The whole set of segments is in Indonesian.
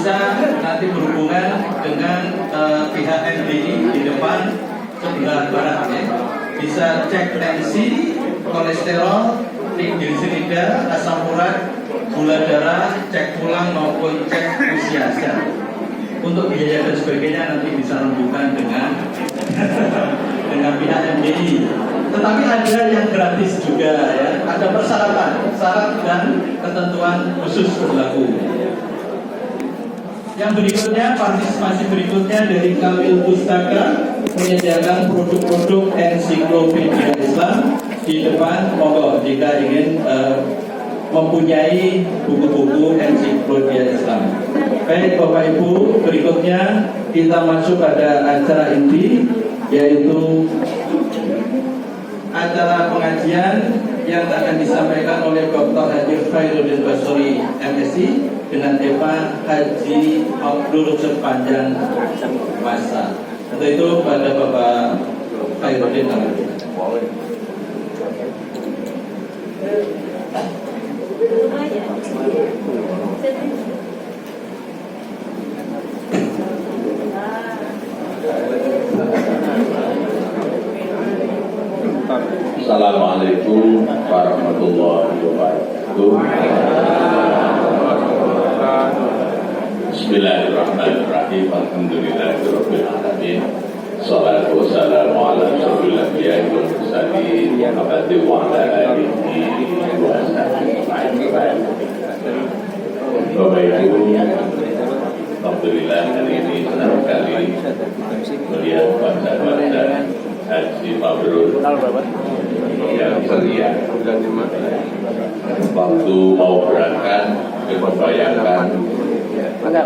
bisa nanti berhubungan dengan pihak MDI di depan sebelah barat ya. Bisa cek tensi, kolesterol, triglycerida, asam urat, gula darah, cek tulang maupun cek usia. Untuk biaya dan sebagainya nanti bisa rembukan dengan pihak MDI. Tetapi ada yang gratis juga ya. Ada persyaratan, syarat dan ketentuan khusus berlaku. Yang berikutnya, partisipasi berikutnya dari Kamil Pustaka menyediakan produk-produk ensiklopedia Islam di depan. Monggo jika ingin mempunyai buku-buku ensiklopedia Islam. Baik Bapak Ibu, berikutnya kita masuk pada acara inti, yaitu acara pengajian yang akan disampaikan oleh Dr. Haji Khairuddin Basri MSI dengan tema Haji Mabrur sepanjang masa. Untuk itu pada Bapak Khairuddin. Assalamualaikum warahmatullahi wabarakatuh. Bismillahirrahmanirrahim. Alhamdulillahirabbil alamin. Shalatu wassalamu ala asyrofil anbiya'i wal mursalin wa ala alihi wa sahbihi ajma'in. Bapak Ibu, alhamdulillah hari ini senang sekali melihat wajah-wajah Haji Mabrur yang ceria. Waktu mau berangkat, membayangkan karena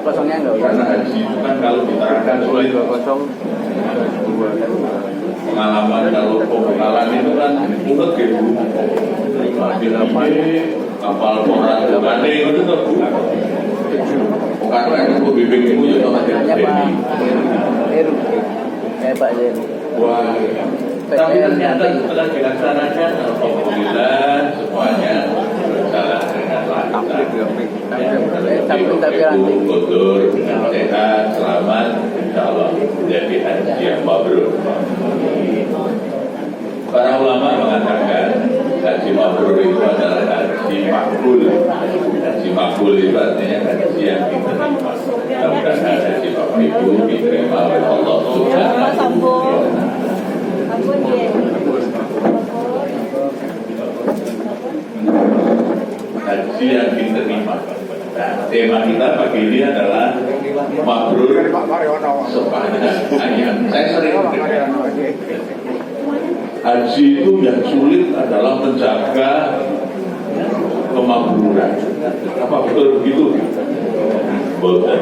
haji itu kan kalau diterangkan sulit. Pengalaman kalau pembekalan itu kan unek gitu. Kapal orang Jepang itu tuh. Karena itu bimbing itu juga masih ada. Wah, tapi ternyata setelah dilaksanakan, alhamdulillah semuanya berjalan dengan lancar. Itu kotor, dengan sehat, selamat, insya Allah menjadi haji yang mabrur. Para ulama mengatakan haji mabrur itu adalah haji makbul. Haji makbul itu artinya haji yang diterima. Mudah-mudahan haji Bapak Ibu diterima oleh Allah Subhanahu wa Ta'ala. Haji yang diterima. Nah, tema kita pagi ini adalah mabrur sepanjang hayat. Saya sering mendengar haji itu yang sulit adalah menjaga kemakburan. Apa betul begitu? Betul.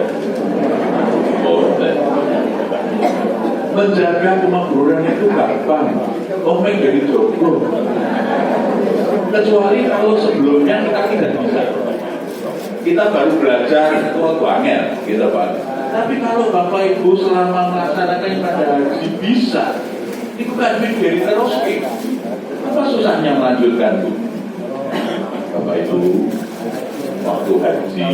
Menjaga kemakburan itu gampang. Jadi jodoh. Kecuali kalau sebelumnya kita tidak bisa. Kita baru belajar itu angel, gitu Pak. Tapi kalau Bapak Ibu selama melaksanakan ibadah haji bisa, itu kan dari terus. Apa susahnya melanjutkan itu? Bapak Ibu, waktu haji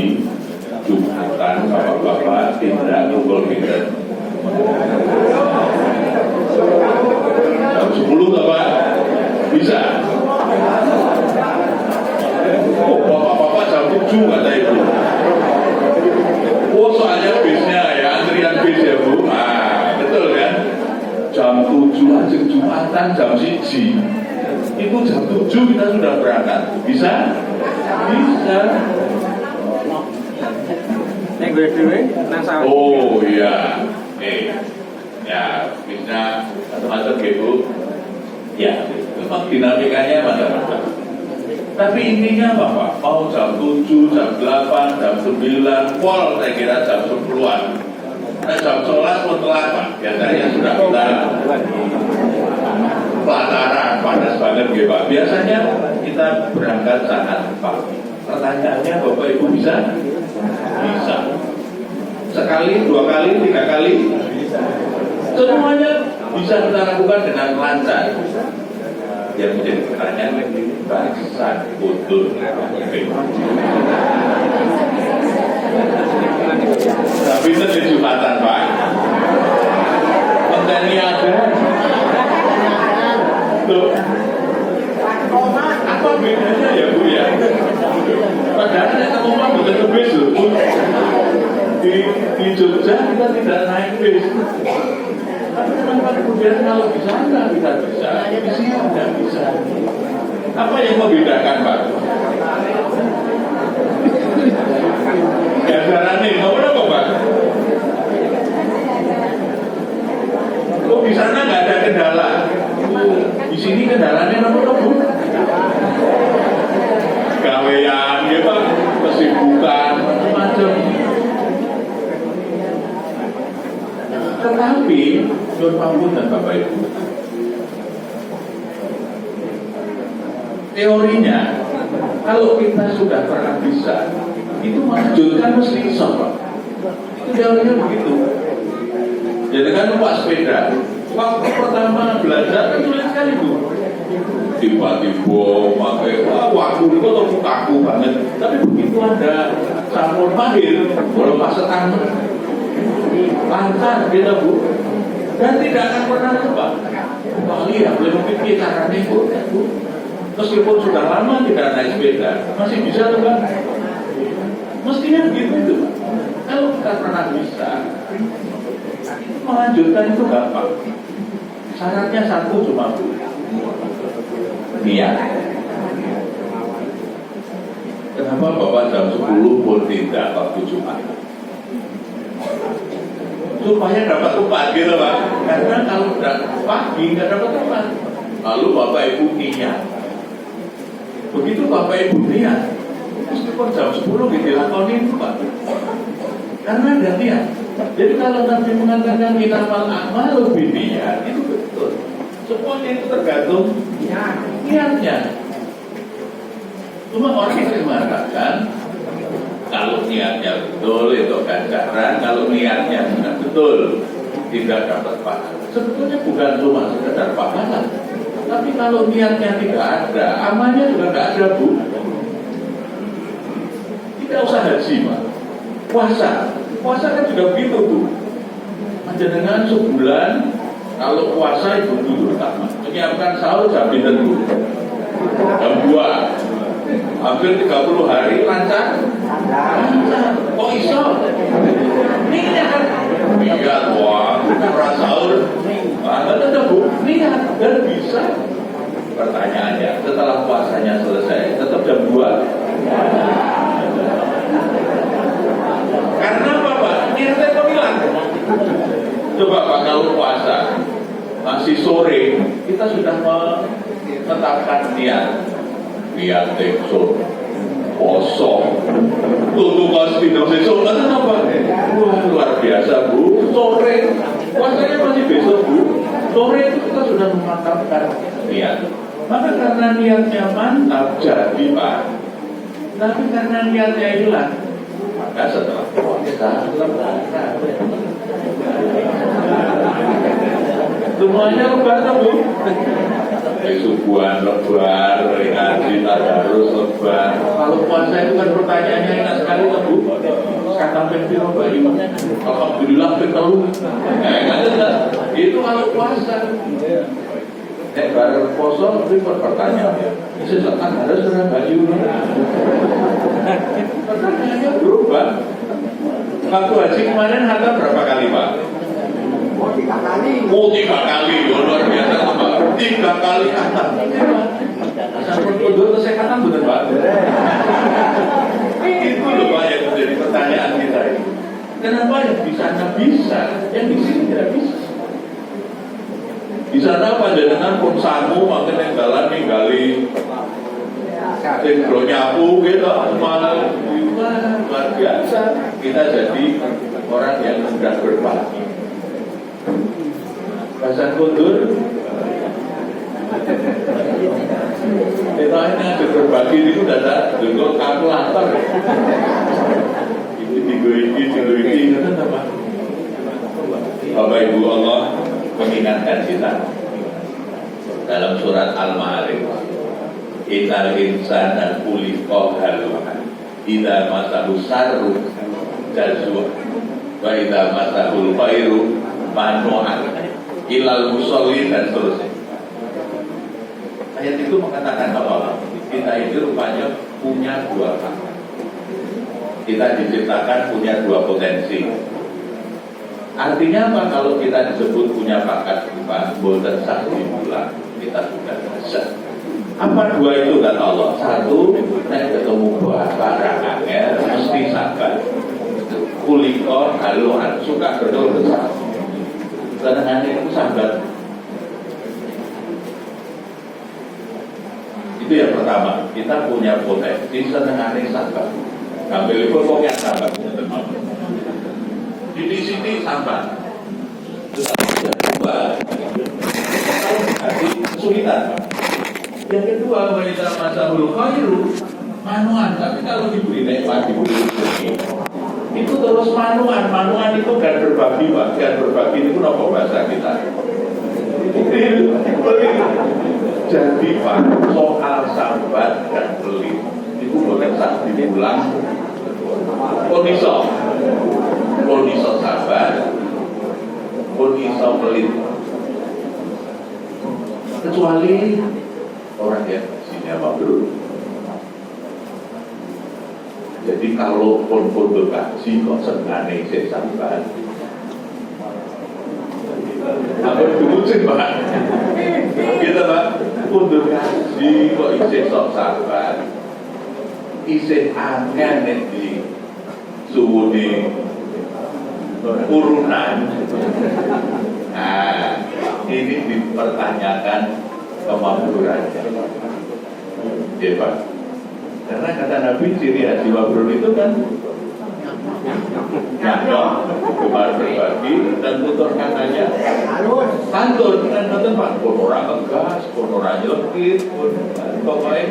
Jumatan, Bapak-bapak tidak pukul kita. Jam 10 Bapak bisa. Oh, Bapak-bapak jam 7 kata Ibu. Oh, soalnya bisnya ya, antrian bis ya Bu. Nah, betul kan? Jam 7 aja Jumatan jam 1. Itu jam 7 kita sudah berangkat. Bisa? Bisa. Oh iya. Ya, bisa masuk Ibu. Ya, memang dinamikanya macam-macam. Tapi intinya apa Pak? Mau jam 7, jam 8, jam 9, pol saya kira jam 10-an. Nah, jam 11 pun telat Pak. Biasanya sudah kita pelataran, panas banget gitu Pak. Biasanya kita berangkat sangat pagi. Pertanyaannya Bapak Ibu bisa? Bisa. Sekali, 2 kali, 3 kali? Semuanya bisa kita lakukan dengan lancar. Yang menjadi pertanyaan barisan kuntur. kemudian kalau di sana kita bisa, di sini tidak bisa. Apa yang membedakan Pak? Gajarannya, mau apa Pak? Oh di sana nggak ada kendala, di sini kendalanya apa Bu? Gawean, ya Pak, kesibukan, macam. Tetapi, Nur Pampun dan Bapak Ibu, teorinya, kalau kita sudah pernah bisa, itu melanjutkan mesti bisa Pak. Itu teorinya begitu. Jadi kan Pak sepeda, waktu pertama belajar kan sulit sekali Bu. Tiba-tiba pakai waktu itu tuh kaku banget. Tapi begitu ada sampul mahir, kalau pas setang lancar gitu Bu, dan tidak akan pernah lupa. Kali ya boleh memikir caranya Bu. Meskipun sudah lama tidak naik sepeda, masih bisa tuh Pak. Mestinya begitu itu Pak. Kalau kita pernah bisa, melanjutkan itu gampang. Syaratnya satu cuma Bu, niat. Kenapa Bapak jam 10 pun tidak waktu Jumat? Supaya dapat upah gitu Pak. Karena kalau udah pagi nggak dapat upah. Lalu Bapak Ibu niat. Begitu Bapak Ibu niat, meskipun jam 10 dilakonin Pak. Karena ada niat. Jadi kalau Nabi mengatakan innamal a'malu binniyat, itu betul. Semuanya itu tergantung niatnya. Cuma orang sering mengatakan kalau niatnya betul itu ganjaran, kalau niatnya tidak betul tidak dapat pahala. Sebetulnya bukan cuma sekedar pahala, tapi kalau niatnya tidak ada, amalnya juga tidak ada Bu. Tidak usah haji Pak. Puasa kan juga begitu Bu. Dengan sebulan kalau puasa itu dulu pertama menyiapkan sahur jam dulu jam 2, hampir 30 hari lancar. Kok iso? Niat kan? Niat wah, orang sahur. Ada Bu, niat dan bisa. Pertanyaannya, setelah puasanya selesai, tetap jam 2. Karena apa Pak? Niatnya kok hilang? Coba Pak, kalau puasa masih sore, kita sudah menetapkan niat tekstur kosong tutup kos tidak besok kan apa? Wah luar biasa Bu. Sore puasanya masih besok Bu. Sore itu kita sudah memantapkan niat. Maka karena niatnya mantap jadi Pak. Tapi karena niatnya hilang, maka setelah puasa semuanya lebaran Bu. Subuhan lebar, ngaji tadarus lebar. Kalau puasa itu kan pertanyaannya enak sekali Bu. Kata piro bayi. Alhamdulillah betul. Itu kalau puasa. Baru poso itu pertanyaannya. Sesaat harus sudah bayu. Pertanyaannya berubah. Waktu haji kemarin harga berapa kali Pak? Oh 3 kali. Oh 3 kali, luar biasa Pak. 3 kali kata. Sampai untuk kesehatan benar Pak. Itu loh Pak yang menjadi pertanyaan kita ini. Kenapa yang di sana bisa, yang di sini tidak bisa? Di sana panjenengan pun sangu makin ninggalan ninggali sing nyapu gitu, malah luar biasa. Kita jadi orang yang mudah berbagi. Bahasa kundur kita ini berbagi itu dada dengkul kalkulator ini Bapak Ibu Allah mengingatkan kita dalam surat Al-Ma'arij innal insana khuliqa halu'an idza masahu syarru jazua wa idza masahul khairu manu'an ilal musallin dan seterusnya. Ayat itu mengatakan bahwa kita itu rupanya punya 2 hak. Kita diciptakan punya 2 potensi. Artinya apa? Kalau kita disebut punya bakat Pak, boleh sakti bulan, kita sudah bisa. Apa dua itu kata Allah? Satu, nek ketemu barang angel mesti sabar. Kuliko haluan, suka betul besar. Karena itu sabar. Itu yang pertama, kita punya potensi senengane sabar. Ambil itu pokoknya sabar, teman-teman. Di sini sabar. Yang kedua, kesulitan. Yang kedua, wanita masa hulu khairu manuan. Tapi kalau diberi nikmat, diberi rezeki, itu terus manuan. Manuan itu kan berbagi, Pak. Kan berbagi itu apa bahasa kita? Jadi Pak, soal sabar dan pelit itu boleh tak diulang. Kondisi sabar, kondisi pelit. Kecuali orang yang isinya mabrur. Jadi kalau pun berkaji kok senangnya saya sabar. Apa dulu sih Pak? Gitu Pak. Untuk kaji kok isih sok sabar, isih angin di suhu di urunan. Nah, ini dipertanyakan kemampuannya. Ya Pak. Karena kata Nabi ciri haji mabrur itu kan nyakok, gemar berbagi, dan tutur katanya santun, kan nonton Pak, pun orang ngegas, pun orang nyelkit, pun pokoknya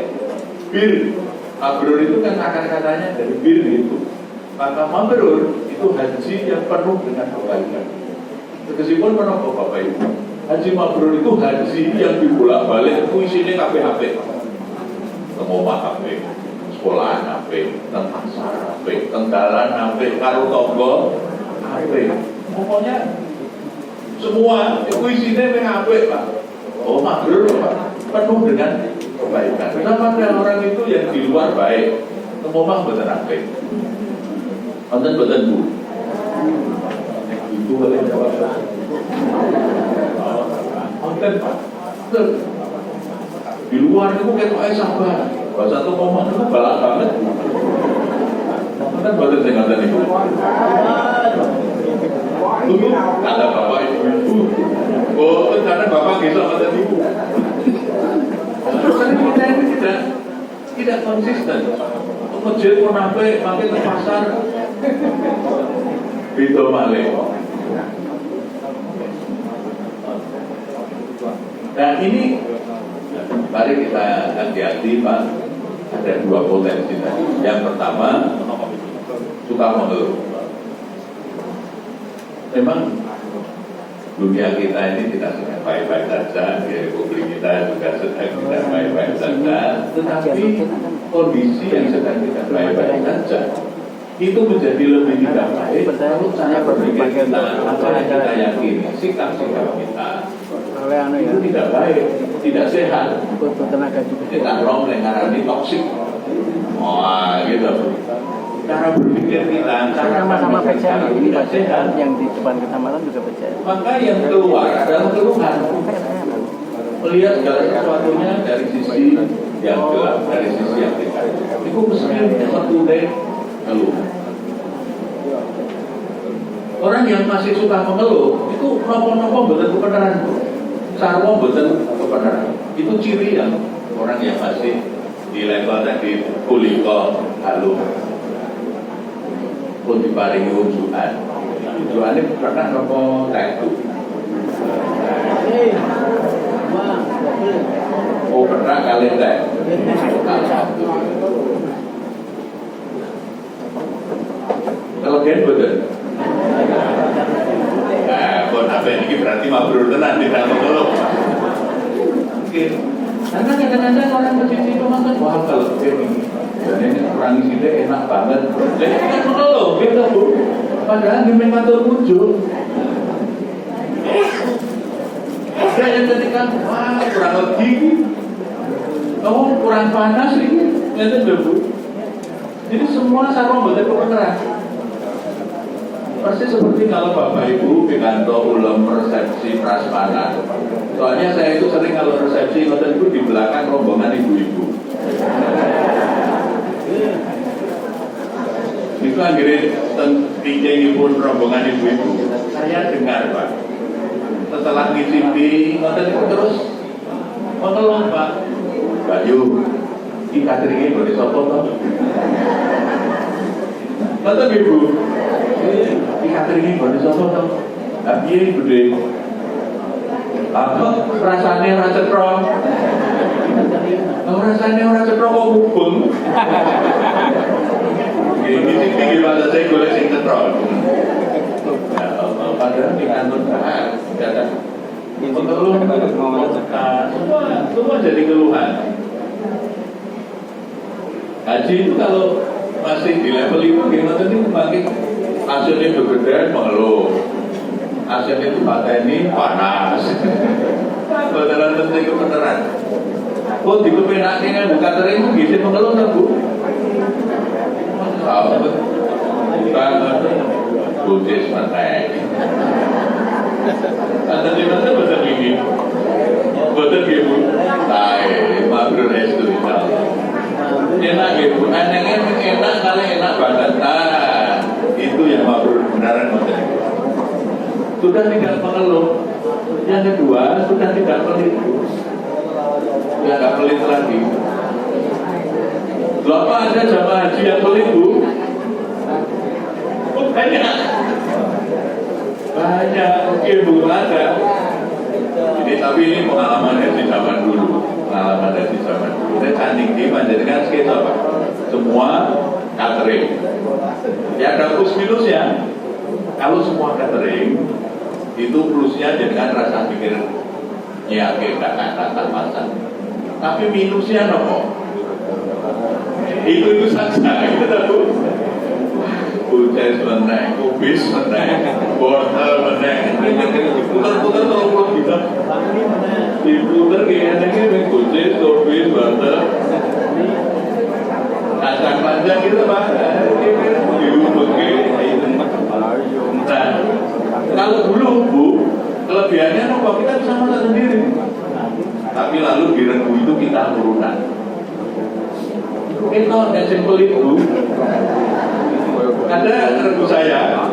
bir. Mabrur itu kan akar-katanya dari bir itu. Maka mabrur itu haji yang penuh dengan kebaikan. Meskipun penuh kok Bapak Ibu, haji mabrur itu haji yang dibolak-balik, itu isinya KPHP, semua HP, sekolahan HP, tentang pasar HP, tenggalan HP, karo tonggo HP. Pokoknya semua itu isinya memang HP Pak. Oh mabrur Pak, penuh dengan kebaikan. Kenapa ada orang itu yang di luar baik, semua betul HP, betul Bu. Itu boleh jawab. Konten Pak, di luar itu kayak sabar. Bahasa itu ngomong itu galak banget. Kan betul saya kata itu. Dulu kata bapak ibu. Oh, karena bapak besok kata ibu. Terus kita ini tidak konsisten. Masjid pun sampai ke pasar. Itu malih. Nah ini mari kita hati-hati Pak. Ada dua potensi tadi. Yang pertama, suka mengeluh. Memang dunia kita ini tidak sedang baik-baik saja, di Republik kita juga sedang tidak baik-baik saja. Tetapi kondisi yang sedang tidak baik-baik saja itu menjadi lebih tidak baik kalau cara berpikir kita, apa yang kita yakini, sikap-sikap kita itu tidak baik, tidak sehat. Kita romleng karena ini toksik. Wah, gitu. Cara berpikir kita, cara sama-sama percaya ini tidak sehat. Yang di depan kecamatan juga percaya. Maka yang keluar adalah keluhan. Melihat segala sesuatunya dari sisi yang gelap, dari sisi yang tidak. Itu mesti satu deh keluh. Orang yang masih suka mengeluh itu nopo-nopo betul kebenaran. Sarwo betul kebenaran. Itu ciri yang orang yang masih di level tadi kuliko halu pun diparingi wujudan. Wujudannya pernah nopo taitu. Oh pernah kali teh. Kalau gen betul. Nah, buat apa ini berarti mabrur tenan tidak mengeluh. Oke. Karena kadang-kadang orang masjid itu makan wah kalau begini, dan ini orang di sini enak banget. Jadi kan mengeluh, gitu Bu. Padahal di matur muncul. Ada yang ketika wah kurang lagi, kamu kurang panas ini, itu Bu. Jadi semua sarung betul kebenaran. Persis seperti kalau Bapak Ibu pikanto ulam resepsi prasmanan. Soalnya saya itu sering kalau resepsi ngoten itu di belakang rombongan ibu-ibu. Itu akhirnya tinggi pun rombongan ibu-ibu. Saya dengar Pak. Setelah ngicipi ngoten itu terus mengelong Pak. Bayu, iki kateringnya boleh sopo toh? Ngoten Ibu. Iki kateringnya boleh sopo toh? Piye Bude? Apa rasane ora cetro? Rasane ora cetro kok hubung. Ini tinggi bahasa saya golek sing cetro. Padahal di kantor kata pengeluh semua jadi keluhan. Haji itu kalau masih di level itu gimana nih makin hasilnya berbeda mengeluh. Hasilnya itu ini panas. Beneran penting kebenaran. Kok di kepenaknya kan bukan tering itu bisa mengeluh kan Bu? Sahabat banget. Buddhis menek. Ada di mana betul ini? Betul ibu.Tai, mabrur itu insyaallah. Enak ibu, anehnya enak kali enak banget. Nah, itu yang mabrur benaran betul. Sudah tidak mengeluh. Yang kedua, sudah tidak pelit. Ya nggak pelit lagi. Berapa ada jamaah haji yang pelit Bu? Banyak, oke Bu, ada. Jadi tapi ini pengalaman dari zaman dulu, pengalaman dari zaman dulu. Saya cantik di panjenengan sekitar Pak. Semua catering. Ya ada plus minus ya. Kalau semua catering itu plusnya dengan rasa pikir nyiapin kata masak. Tapi minusnya nopo. Itu saja, itu Bu. Buces menek, kubis menek, wortel menek, putar-putar kalau belum bisa diputar kayaknya ini buces, kubis, wortel kacang panjang gitu Pak diubah nah, kalau dulu Bu kelebihannya apa? Kita bisa masak sendiri tapi lalu direnggu itu kita turunan itu yang simpel itu ada regu saya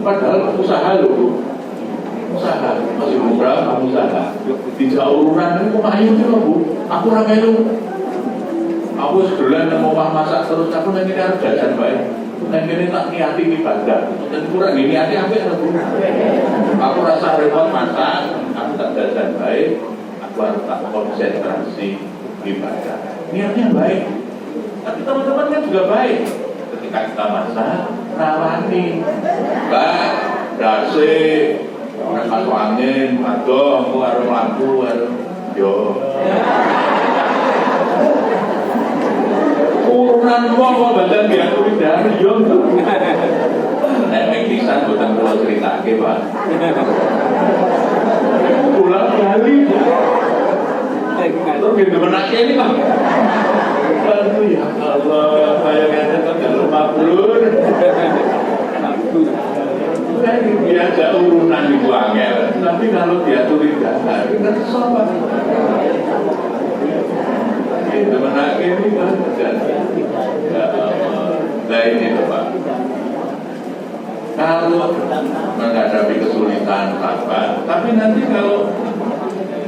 padahal usaha loh usaha masih murah kamu usaha di jauh urunan ini kok ayo sih Bu aku ramai lu aku sebulan mau masak terus aku nanti harus jajan baik nanti ini tak niati ibadah dan kurang ini niati apa ya Bu aku rasa repot masak aku tak jajan baik aku harus tak konsentrasi ibadah niatnya baik tapi teman-teman kan juga baik ketika kita masak, rawani mbak, dasi masuk angin, aduh, aku harus lampu, yo urunan wong badan biar aku dari yo nek pisan boten kula critake Pak pulang kali terus gitu menake ini Pak aduh ya Allah bayangannya kan jalur mabrur biasa urunan ibu angel tapi kalau dia tulis dahar kita sobat itu menake ini kan ya Allah lain itu Pak kalau menghadapi kesulitan apa tapi nanti kalau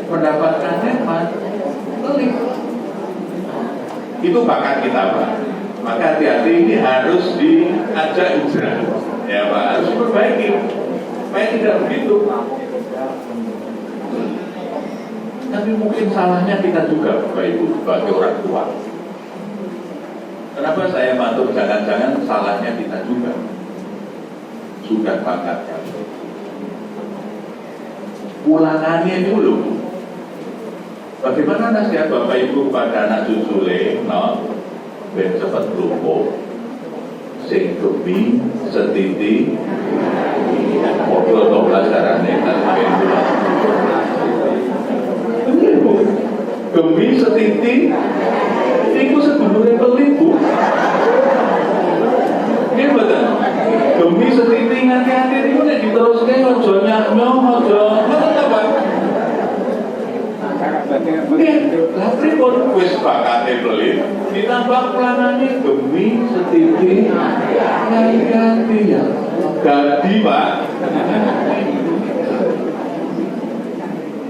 mendapatkan nikmat pelik itu bakat kita Pak maka hati-hati ini harus diajak hijrah ya Pak harus diperbaiki supaya tidak begitu tapi mungkin salahnya kita juga Bapak Ibu sebagai orang tua kenapa saya matur jangan-jangan salahnya kita juga sudah bakatnya ulangannya dulu bagaimana nasihat Bapak Ibu pada anak cucu no ben cepat lumpuh sing gemi setiti mobil 12 carane gemi setiti itu sebelumnya pelit Bu ini betul hati-hati itu nek diteruskan ojo nyakno ojo ngoten ta Pak. Nggih, lha pripun wis bakate pelit ditambah pelangane demi setitik hati-hati ya. Dadi Pak.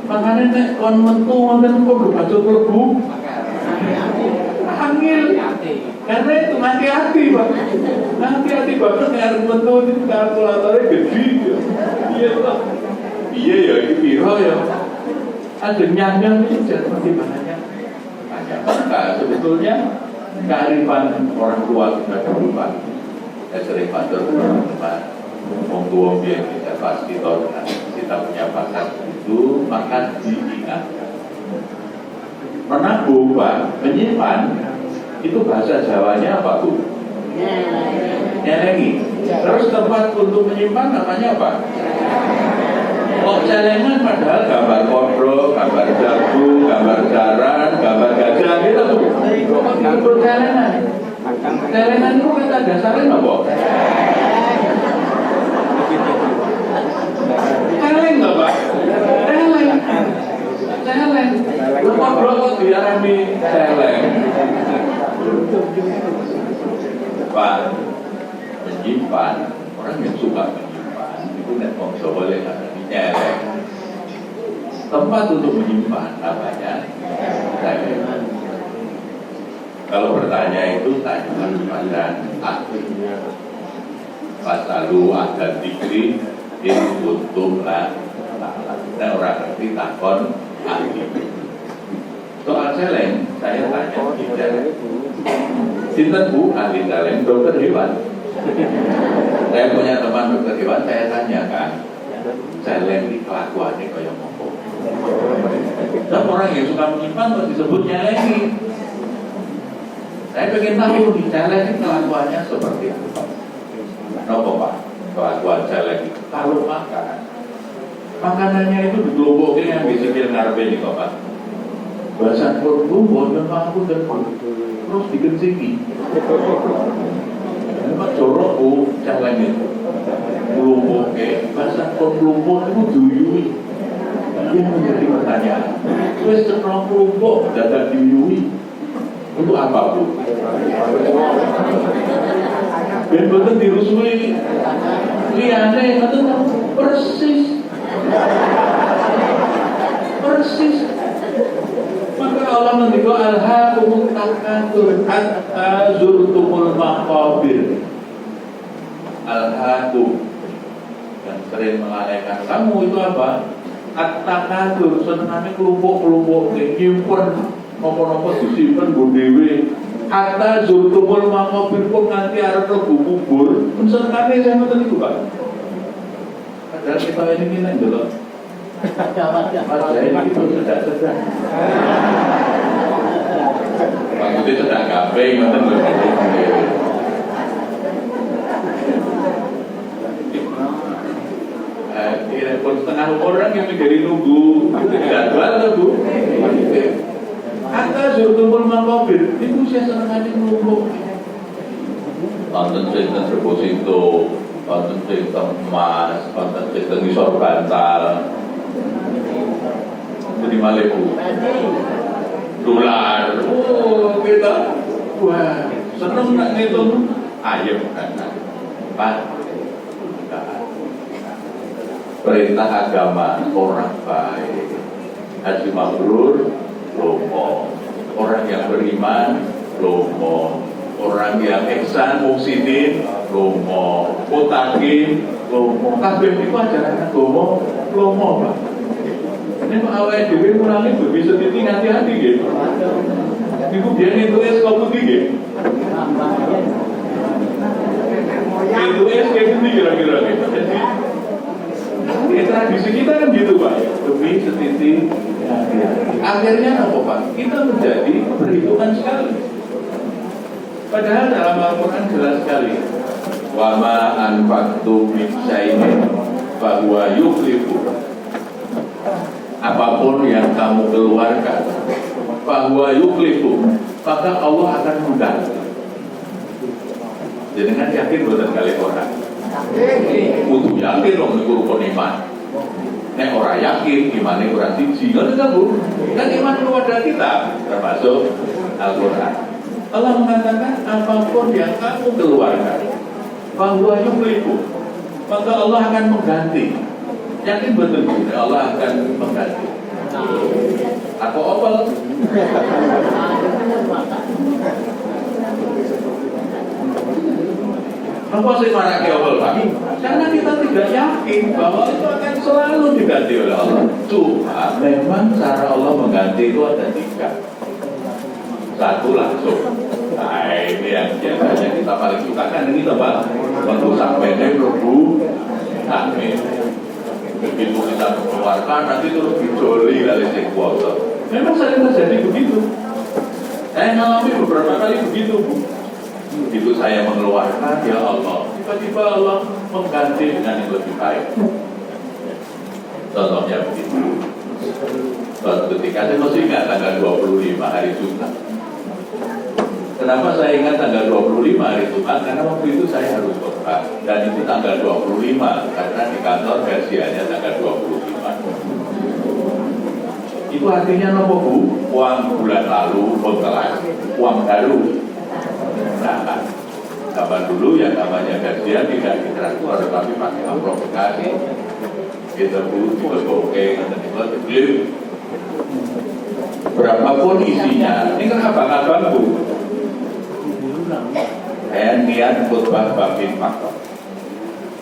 Makanya nek kon metu wonten kudu baju klebu angin. Karena itu hati-hati Pak. Hati-hati banget nek arep metu itu kalkulatornya gede. Iya Pak. Iya ya iki piro ya. Ada nyanyang itu jangan pertimbangannya banyak. Maka sebetulnya kearifan orang tua kita dulu Pak. Saya sering matur Pak. Wong tua biar kita pas kita punya bakat itu maka diingat. Menabung Pak, menyimpan itu bahasa Jawanya apa Bu? Nyelengi. Terus tempat untuk menyimpan namanya apa? Oh, celengan padahal gambar kodok, gambar jagung, gambar jaran, gambar gajah gitu Bu. Itu celengan. Celengan itu kata dasarnya apa? Celeng nggak Pak? Celeng. Celeng. Lupa kok diarani celeng. Pak, menyimpan, orang yang suka menyimpan itu nek wong Jawa lek ngarani nyeleng. Tempat untuk menyimpan namanya celeng. Kalau bertanya itu tanyakan kepada ahli. Fasalu ahli dzikri in kuntum la ta'lamun. Nek ora ngerti takon ahli. Soal celeng, saya tanya tidak. Sinten Bu ahli celeng, dokter hewan. Saya punya teman dokter hewan, saya tanyakan celeng di kelakuannya kayak apa. Dan orang yang suka menyimpan kok disebut nyelengi. Saya pengen tahu nih celeng ini kelakuannya seperti apa. Kenapa Pak? Kelakuan celeng itu kalau makan, makanannya itu digelomboknya yang disikir ngarepe nih kok Pak. Bahasa kelumbuk dan mampu dan terus dikencingi. Memang jorok Bu celeng itu. Kelumbuk bahasa kelumbuk itu duyui. Yang menjadi pertanyaan. Wes cekrong kelumbuk dadak duyui. Untuk apa Bu? Ben boten dirusui liyane ngoten persis. Persis. Maka Allah mendikwa alhaakumut takatsur hatta zurtumul maqabir. Alhaakum yang sering melalaikan kamu itu apa? At-takatsur senengane kelompok-kelompok nyimpen nopo-nopo disimpen nggo dhewe. Hatta zurtumul maqabir pun nanti arep mlebu kubur. Senengane saya ngoten niku Pak. Padahal kita ini nek ndelok ini itu sedang. Maksudnya sedang gape, ngoten lho. Kira-kira setengah orang yang menjadi nunggu jadwal tuh Bu. Anta zurtumul maqabir, itu saya senengane nunggu. Wonten sing deposito, wonten sing emas, wonten sing ngisor bantal. Jadi Malibu dolar, oh kita, wah seneng nak ngitung, ayo kan, Pak, perintah agama orang baik, haji mabrur, lomo, orang yang beriman, lomo, orang yang ihsan, muhsinin, lomo, mutakin, lomo, kabeh itu ajaran agama, lomo Pak. Ini Pak awal dhewe mulangi bisa titik hati-hati gitu. Niku biyen itu es kok putih gitu. Itu es kayak gini kira-kira gitu. Jadi tradisi kita kan gitu Pak. Demi setitik hati-hati. Akhirnya apa Pak? Kita menjadi perhitungan sekali. Padahal dalam Al-Quran jelas sekali. Wa ma anfaqtum min syai'in fa huwa yukhlifu. Apapun yang kamu keluarkan, bahwa yuklifu, maka Allah akan mudah. Jadi kan yakin buatan kali orang. Kudu yakin dong niku rukun iman. Nek ora yakin imane ora siji, ngoten ta Bu? Kan iman kepada kita termasuk Al-Qur'an. Allah mengatakan apapun yang kamu keluarkan, bahwa yuflihu, maka Allah akan mengganti. Yakin betul Allah akan mengganti. Aku opal. Apa sih marah opal Pak? Karena kita tidak yakin bahwa itu akan selalu diganti oleh Allah. Cuma memang cara Allah mengganti itu ada 3. Satu langsung. Nah ini yang biasanya kita paling suka kan ini Pak. Waktu sampainya Prabu, amin. Begitu kita mengeluarkan nanti terus dijoli kali si kuasa. Memang sering terjadi begitu. Saya mengalami beberapa kali begitu Bu. Begitu saya mengeluarkan, ya Allah, tiba-tiba Allah mengganti dengan yang lebih baik. Contohnya begitu. Suatu ketika saya masih ingat tanggal 25 hari Jumat. Kenapa saya ingat tanggal 25 hari Jumat? Karena waktu itu saya harus khotbah dan itu tanggal 25 karena di kantor gajiannya tanggal 25. Itu artinya apa Bu? Uang bulan lalu telah uang baru. Nah, kapan dulu yang namanya gajian tidak ditransfer tapi pakai amplop bekas. Kita Bu diboke nanti beli. Berapapun isinya, ini kan abang-abang Bu. Saya niat khotbah bab infak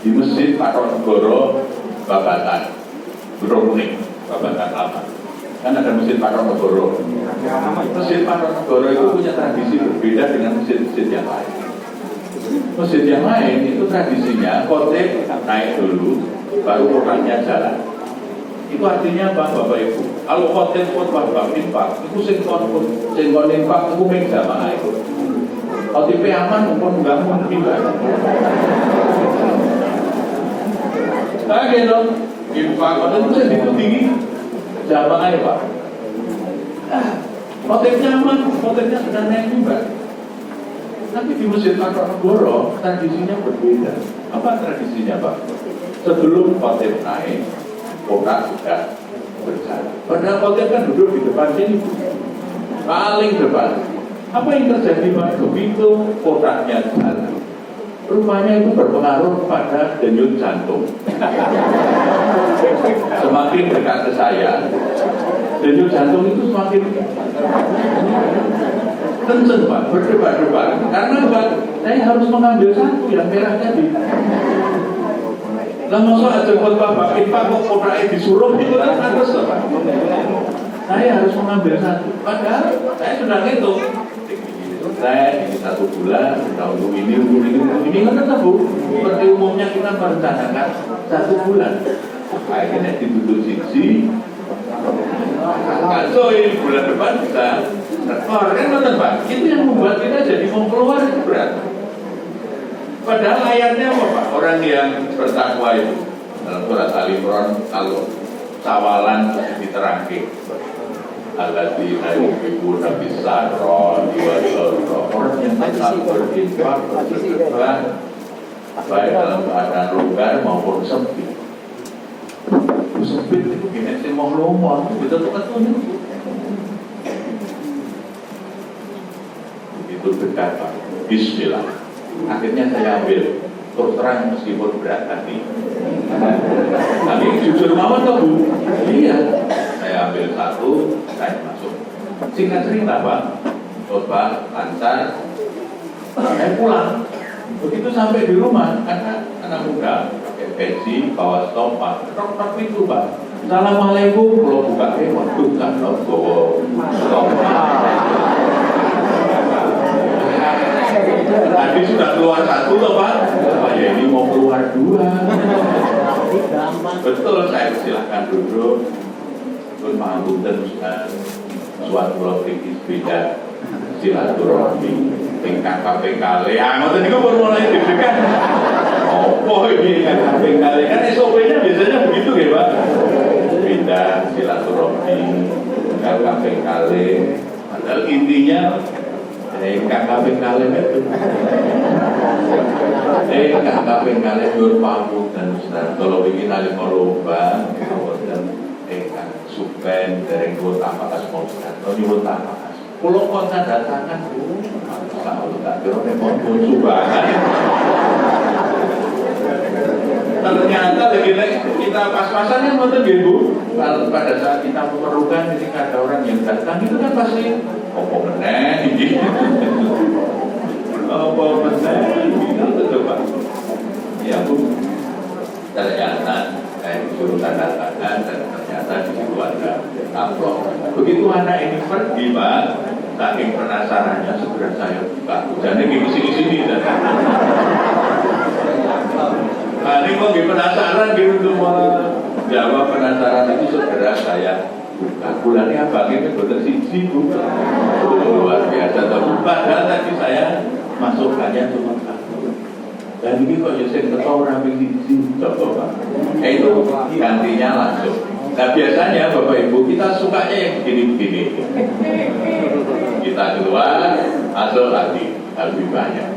di Masjid Patonegoro Babatan Browning Babatan Lama. Kan ada Masjid Patonegoro. Masjid Patonegoro itu punya tradisi berbeda dengan masjid-masjid yang lain. Masjid yang lain itu tradisinya khotib naik dulu, baru orangnya jalan. Itu artinya apa Bapak Ibu? Kalau khotib khotbah bab infak, itu singkon infak itu jamaah itu. OTP aman pun enggak mungkin lah. Kayak dong, infak itu itu tinggi, jamaah ya Pak. OTP-nya aman, OTP-nya sudah naik juga. Tapi di Masjid Patonegoro tradisinya berbeda. Apa tradisinya Pak? Sebelum OTP naik, kotak sudah berjalan. Padahal OTP kan duduk di depan sini, paling depan. Apa yang terjadi Pak? Begitu kotaknya jalan, rupanya itu berpengaruh pada denyut jantung. Semakin dekat ke saya, denyut jantung itu semakin kenceng Pak, berdebar-debar. Karena Pak, saya harus mengambil satu yang merah tadi. Lah masa aja khotbah bab infak kok kotaknya disuruh itu kan harus Pak. Saya harus mengambil satu. Padahal saya sudah ngitung. Saya ini 1 bulan, kita untuk ini kan Bu. Seperti umumnya kita merencanakan 1 bulan. Akhirnya ditutup sisi. Kacau bulan depan bisa rekor kan betul Pak. Itu yang membuat kita jadi mau keluar itu berat. Padahal ayatnya apa Pak? Orang yang bertakwa itu dalam surat Al-Imran kalau sawalan diterangke. Alladzina yuhibbuna bis-sarra orang yang tetap berinfak bersedekah baik dalam keadaan longgar maupun sempit. Sempit itu gini sih mau lompat betul-betul itu berkata Bismillah. Akhirnya saya ambil terus terang meskipun berat hati. Tapi jujur mawon toh Bu. Iya. Saya ambil satu, saya masuk. Singkat cerita Pak, khotbah lancar, saya pulang. Begitu sampai di rumah, karena anak muda pakai peci, bawa stop, tok itu Pak. Assalamualaikum, kalau buka waduh kan bawa stop. Tadi sudah keluar satu loh Pak. Ya ini mau keluar 2. Betul, saya silakan duduk. Terus pangapunten Ustaz, suatu pulau fikih beda silaturahmi tingkat KPK. Ya, ngoten niku baru mulai deg-degan. Oh, ini kan KPK kan SOP-nya biasanya begitu ya, Pak. Beda silaturahmi tingkat KPK. Padahal intinya tingkat KPK itu Ingkang kaping kalih nyuwun pamunten Ustaz. Kalau ingin alih lomba, wonten ingkang supen dereng nyuwun tapakas Ustaz. Nyuwun tapakas. Kula konten datangan Bu. Kalau tak kira nek pun subangan. Ternyata kita pas-pasannya wonten nggih Bu. Kalau pada saat kita memerlukan ketika ada orang yang datang itu kan pasti apa meneh iki. Apa meneh itu coba. Ya Bu. Ternyata disuruh tanda tangan dan ternyata di situ ada amplop. Begitu anak ini pergi Pak, saking penasarannya segera saya buka. Jadi di sini dan ini kok penasaran gitu untuk menjawab penasaran itu segera saya buka. Bulannya apa? Ini betul siji Bu. Luar biasa. Padahal tadi saya masukkannya cuma satu. Dan ini kok Yosef ketau rapi siji coba. Itu gantinya langsung. Nah biasanya Bapak Ibu kita sukanya yang begini-begini. Kita keluar, masuk lagi lebih banyak.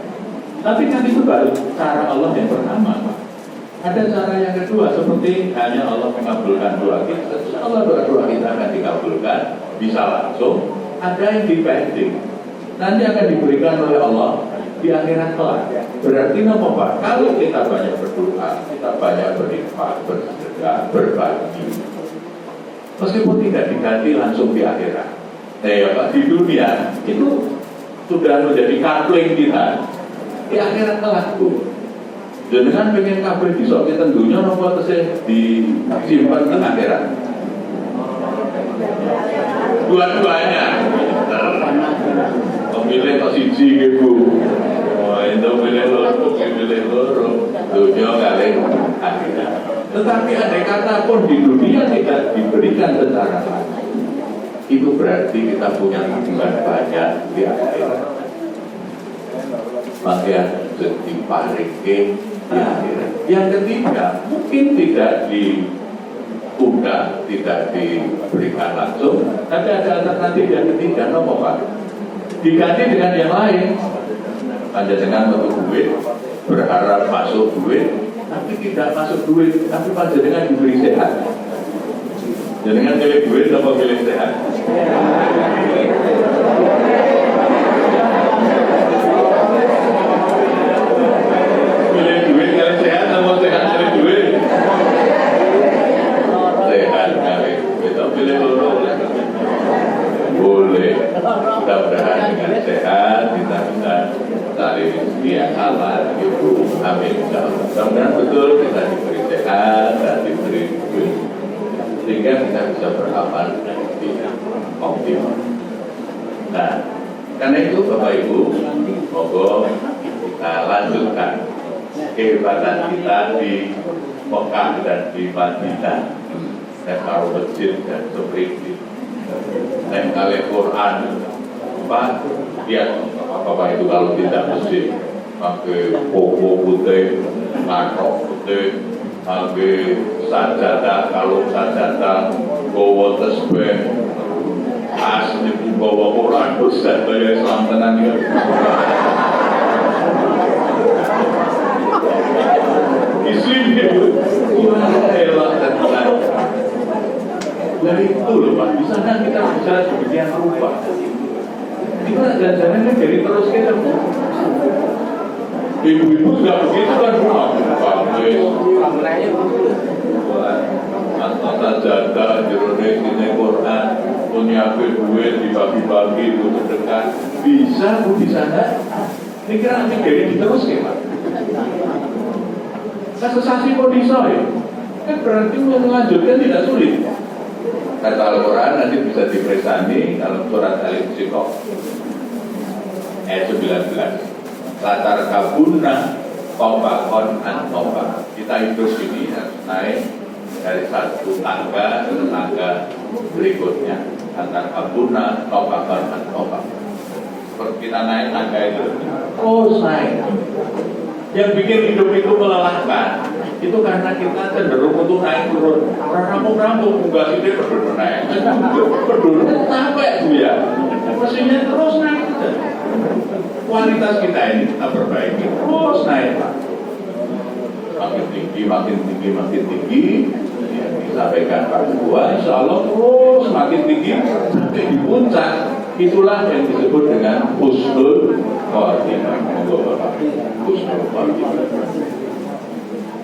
Tapi kan itu baru cara Allah yang pertama. Ada cara yang kedua seperti hanya Allah mengabulkan doa kita. Allah doa kita akan dikabulkan, bisa langsung. Ada yang dipending, nanti akan diberikan oleh Allah di akhirat kelak. Berarti apa Pak? Kalau kita banyak berdoa, kita banyak berinfak, bersedekah, berbagi, meskipun tidak diganti langsung di akhirat. Pak, di dunia itu sudah menjadi kapling kita di akhirat kelak Bu. Dengan pengen kabel di sok kita tentunya nopo tesih disimpan di akhirat. Dua-duanya. Pemilih kok siji gitu. Oh, itu pilih loro. Dunia kali akhirat. Tetapi andai kata pun di dunia tidak diberikan secara langsung, itu berarti kita punya tabungan banyak di akhirat. Maka diparike di akhirat. Yang ketiga, mungkin tidak diundang, tidak diberikan langsung, tapi ada alternatif yang ketiga, nopo Pak? Diganti dengan yang lain. Panjenengan untuk duit, berharap masuk duit, tapi tidak masuk duit, tapi panjenengan diberi sehat. Jangan pilih duit atau pilih sehat. Pilih duit kali sehat atau sehat kali duit? Sehat kali duit. Pilih loro boleh. Mudah-mudahan dengan sehat kita bisa cari rezeki yang halal gitu. Amin. Mudah-mudahan betul kita diberi sehat dan diberi duit, sehingga kita bisa beramal dengan optimal. Nah, karena itu Bapak Ibu, monggo kita lanjutkan kehebatan kita di Mekah dan di Madinah, dan kalau masjid dan seperti dan kali Quran, Pak, lihat Bapak itu kalau tidak masjid pakai koko putih, makrok putih, pakai sajadah, kalau sajadah bawa tasbih, asli bawa Quran, Ustaz bayar Islam tenang ya. Isinya elok dan tenang. Dari itu loh Pak, di sana kita bisa sedemikian rupa. Itu jajanannya jadi terus kita. Ibu-ibu juga begitu kan Masa jaga jeronis ini Quran, punya duit dibagi-bagi untuk sedekah, bisa Bu di sana. Ini kira nanti jadi terus ya Pak. Kasesasi kok bisa ya? Kan berarti melanjutkan tidak sulit. Kata Al-Quran nanti bisa dipersani dalam surat Al-Insyirah ayat 19. Latar kabunna tobakon an tobak. Kita hidup ini harus naik dari satu tangga ke tangga berikutnya. Latar kabunna tobakon an tobak. Seperti kita naik tangga itu terus naik. Yang bikin hidup itu melelahkan itu karena kita cenderung untuk naik turun. Orang rampung-rampung enggak sih dia peduli naik. Peduli sampai Bu ya. Mesinnya terus naik. Kualitas kita ini kita perbaiki terus naik Pak. makin tinggi, yang disampaikan Pak Ketua, insya Allah terus makin tinggi sampai di puncak. Itulah yang disebut dengan husnul khotimah. Monggo Bapak, husnul khotimah.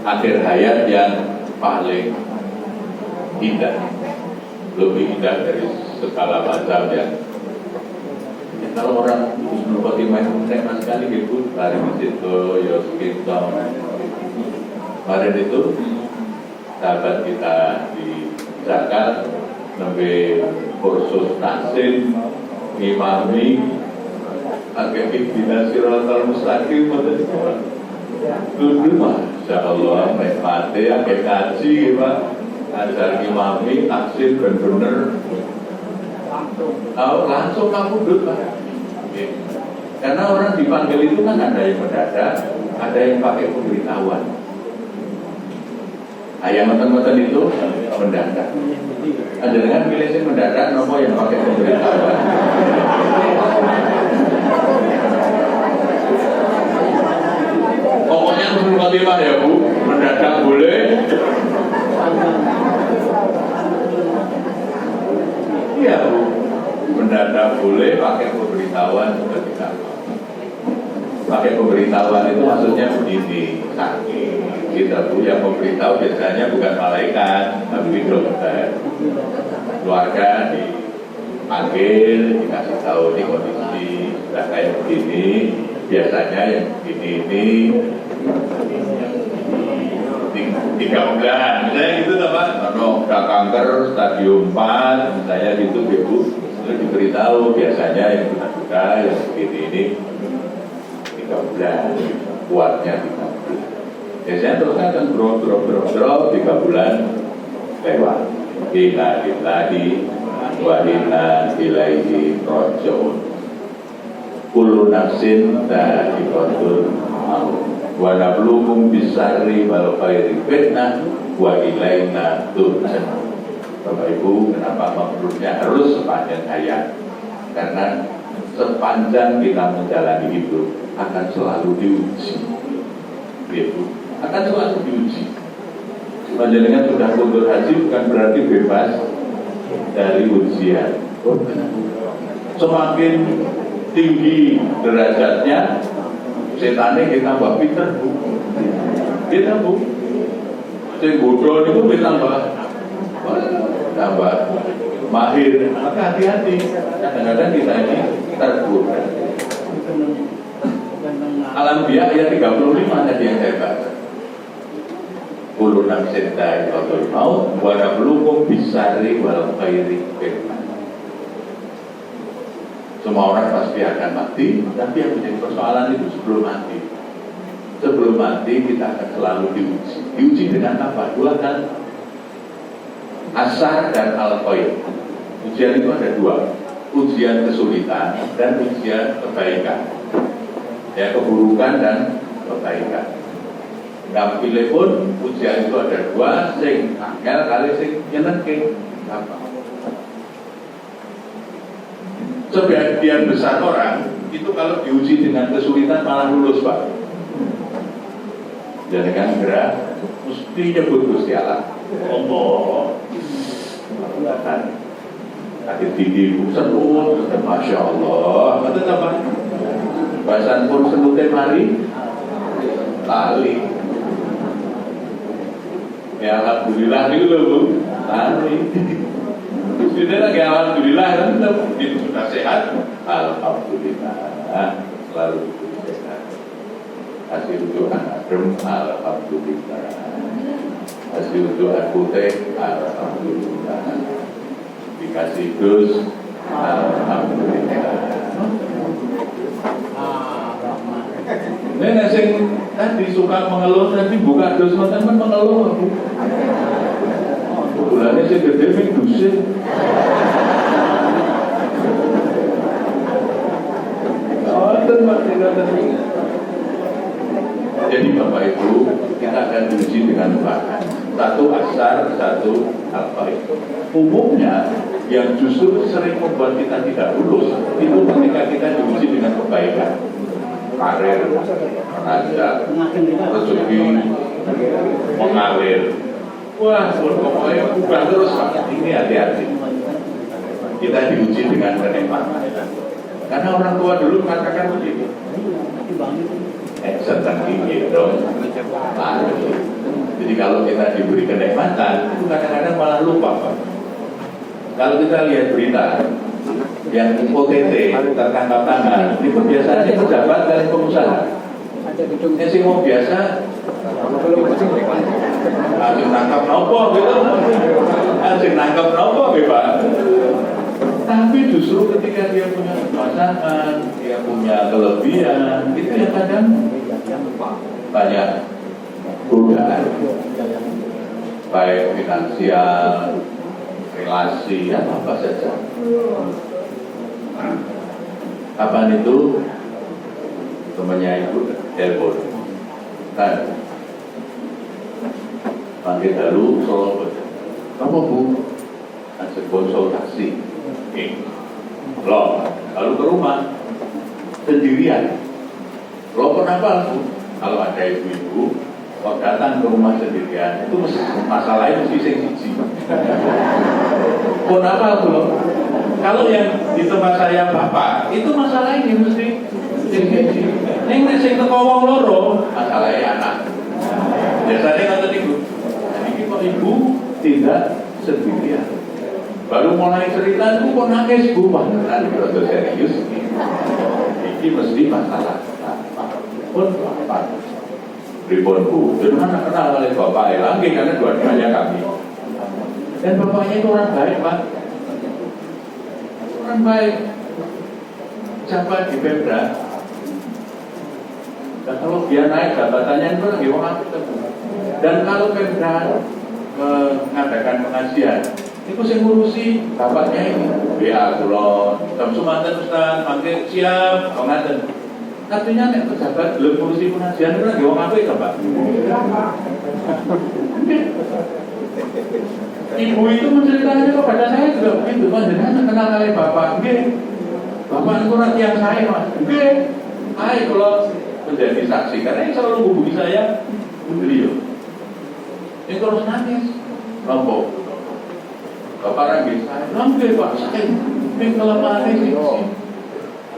Akhir hayat yang paling indah, lebih indah dari segala macam yang kalau orang husnul khotimah itu nikmat sekali gitu. Hari itu ya sekitar kemarin itu sahabat kita di Jakarta lebih kursus taksim ngimami agak pimpinan siratal mustaqim dulu Masya Allah nikmati agak kaji Pak ajar ngimami taksim bener-bener langsung kamu duduk Pak. Karena orang dipanggil itu kan ada yang mendadak, ada yang pakai pemberitahuan. Ayam meten-meten itu mendadak. Ada dengan pilih sih mendadak, nopo yang pakai pemberitahuan. Pokoknya husnul khotimah ya Bu, mendadak boleh. Iya Bu, mendadak boleh, pakai pemberitahuan juga tidak. Pakai pemberitahuan itu maksudnya begini, sakit kita Bu, yang memberitahu biasanya bukan malaikat, tapi dokter. Keluarga dipanggil, dikasih tahu di kondisi sudah kayak begini, biasanya yang begini ini 3 bulan, misalnya gitu Pak. Kalau udah kanker stadium 4, misalnya gitu Bu, diberitahu biasanya yang sudah yang begini ini 3 bulan, kuatnya 3 bulan. Biasanya terus akan drop 3 bulan lewat. Inna lillahi wa inna ilaihi raji'un. Kullu nafsin dha'iqatul maut. Wa nabluhum bisarri wal khairi fitnah wa ilaina turja'un. Bapak Ibu, kenapa makhluknya harus sepanjang hayat? Karena sepanjang kita menjalani hidup akan selalu diuji. Ibu, akan selalu diuji. Panjenengan sudah mundur haji bukan berarti bebas dari ujian. Semakin tinggi derajatnya, setannya kita tambah pinter Bu. Kita Bu, sing bodoh itu tambah mahir. Maka hati-hati. Kadang-kadang kita ini tergoda. Al-Anbiya ayat 35 tadi yang saya baca. Kullu nafsin dha'iqatul maut wa nabluukum bis-syarri wal khairi fitnah. Semua orang pasti akan mati, tapi yang menjadi persoalan itu sebelum mati. Sebelum mati kita akan selalu diuji. Diuji dengan apa? 2 kan? Asar dan al-khair. Ujian itu ada 2. Ujian kesulitan dan ujian kebaikan. Ya, keburukan dan kebaikan. Nah, pilih pun ujian itu ada 2, sing angel kali sing nyenengke. Apa? Sebagian besar orang itu kalau diuji dengan kesulitan malah lulus Pak. Jadi kan gerak mesti nyebut Gusti Allah. Allah. Kan akhir tinggi senut, Masya Allah. Betul apa? Bahasan pun senutnya mari lali. Ya alhamdulillah itu loh Bu, lari. Sudah lagi alhamdulillah kan itu sudah sehat. Alhamdulillah selalu sehat. Hasil doa adem, alhamdulillah. Hasil doa putih, alhamdulillah. Dikasih dus, alhamdulillah. Nenek sing tadi suka mengeluh, nanti buka dos teman mengeluh aku. Bulannya sih gede nih dusin. Jadi Bapak Ibu, kita akan diuji dengan bahan. 1 asar, 1 al-khair. Umumnya yang justru sering membuat kita tidak lulus itu ketika kita diuji dengan kebaikan. Karir, menanjak, rezeki, mengalir. Wah, pokoknya ubah terus Pak. Ini hati-hati. Kita diuji dengan kenikmatan. Karena orang tua dulu katakan begini. Sedang ingin dong. Jadi kalau kita diberi kenikmatan, itu kadang-kadang malah lupa Pak. Kalau kita lihat berita yang OTT tertangkap tangan, itu biasanya pejabat dan pengusaha. Yang sih mau biasa, asing nangkap nopo gitu, asing nangkap nopo gitu Pak. Tapi justru ketika dia punya pasangan, dia punya kelebihan, itu yang kadang banyak godaan, baik finansial, relasi, apa saja. Kapan itu temannya ibu telepon, kan? Panggil dulu Solo, apa bu? Hasil konsultasi. Loh, lalu ke rumah sendirian. Loh kenapa? Kalau ada ibu-ibu kok datang ke rumah sendirian, itu masalahnya mesti siji. Kenapa loh? Kalau yang di tempat saya bapak, itu masalah ini mesti siji. Ning nek sing teko wong loro, masalahnya anak. Biasanya ngoten niku. Jadi kok ibu tidak sendirian. Baru mulai cerita itu kok nangis bu, nanti kalau serius ini mesti masalah. Pun apa? Ribon bu, jadi mana kenal oleh bapak lagi karena dua-duanya kami. Dan bapaknya itu orang baik Pak, orang baik, jabat di Pemda. Dan kalau dia naik jabatannya itu lagi orang aku. Dan kalau Pemda mengadakan pengajian, itu saya ngurusi bapaknya ini. Ya, kalau jam Sumanten Ustaz, manggil siap, kau ngaten. Artinya nek pejabat belum ngurusi pengajian itu lagi wong apik Pak. Ibu itu menceritakan kepada saya juga begitu, panjenengan kenal kali bapak, nggih. Bapak itu yang saya Mas, nggih. Ayo kalau menjadi saksi karena yang selalu hubungi saya beliau. Ini terus nangis, lompok. Bapak nangis, nangis Pak, saya ini kelemahan ini.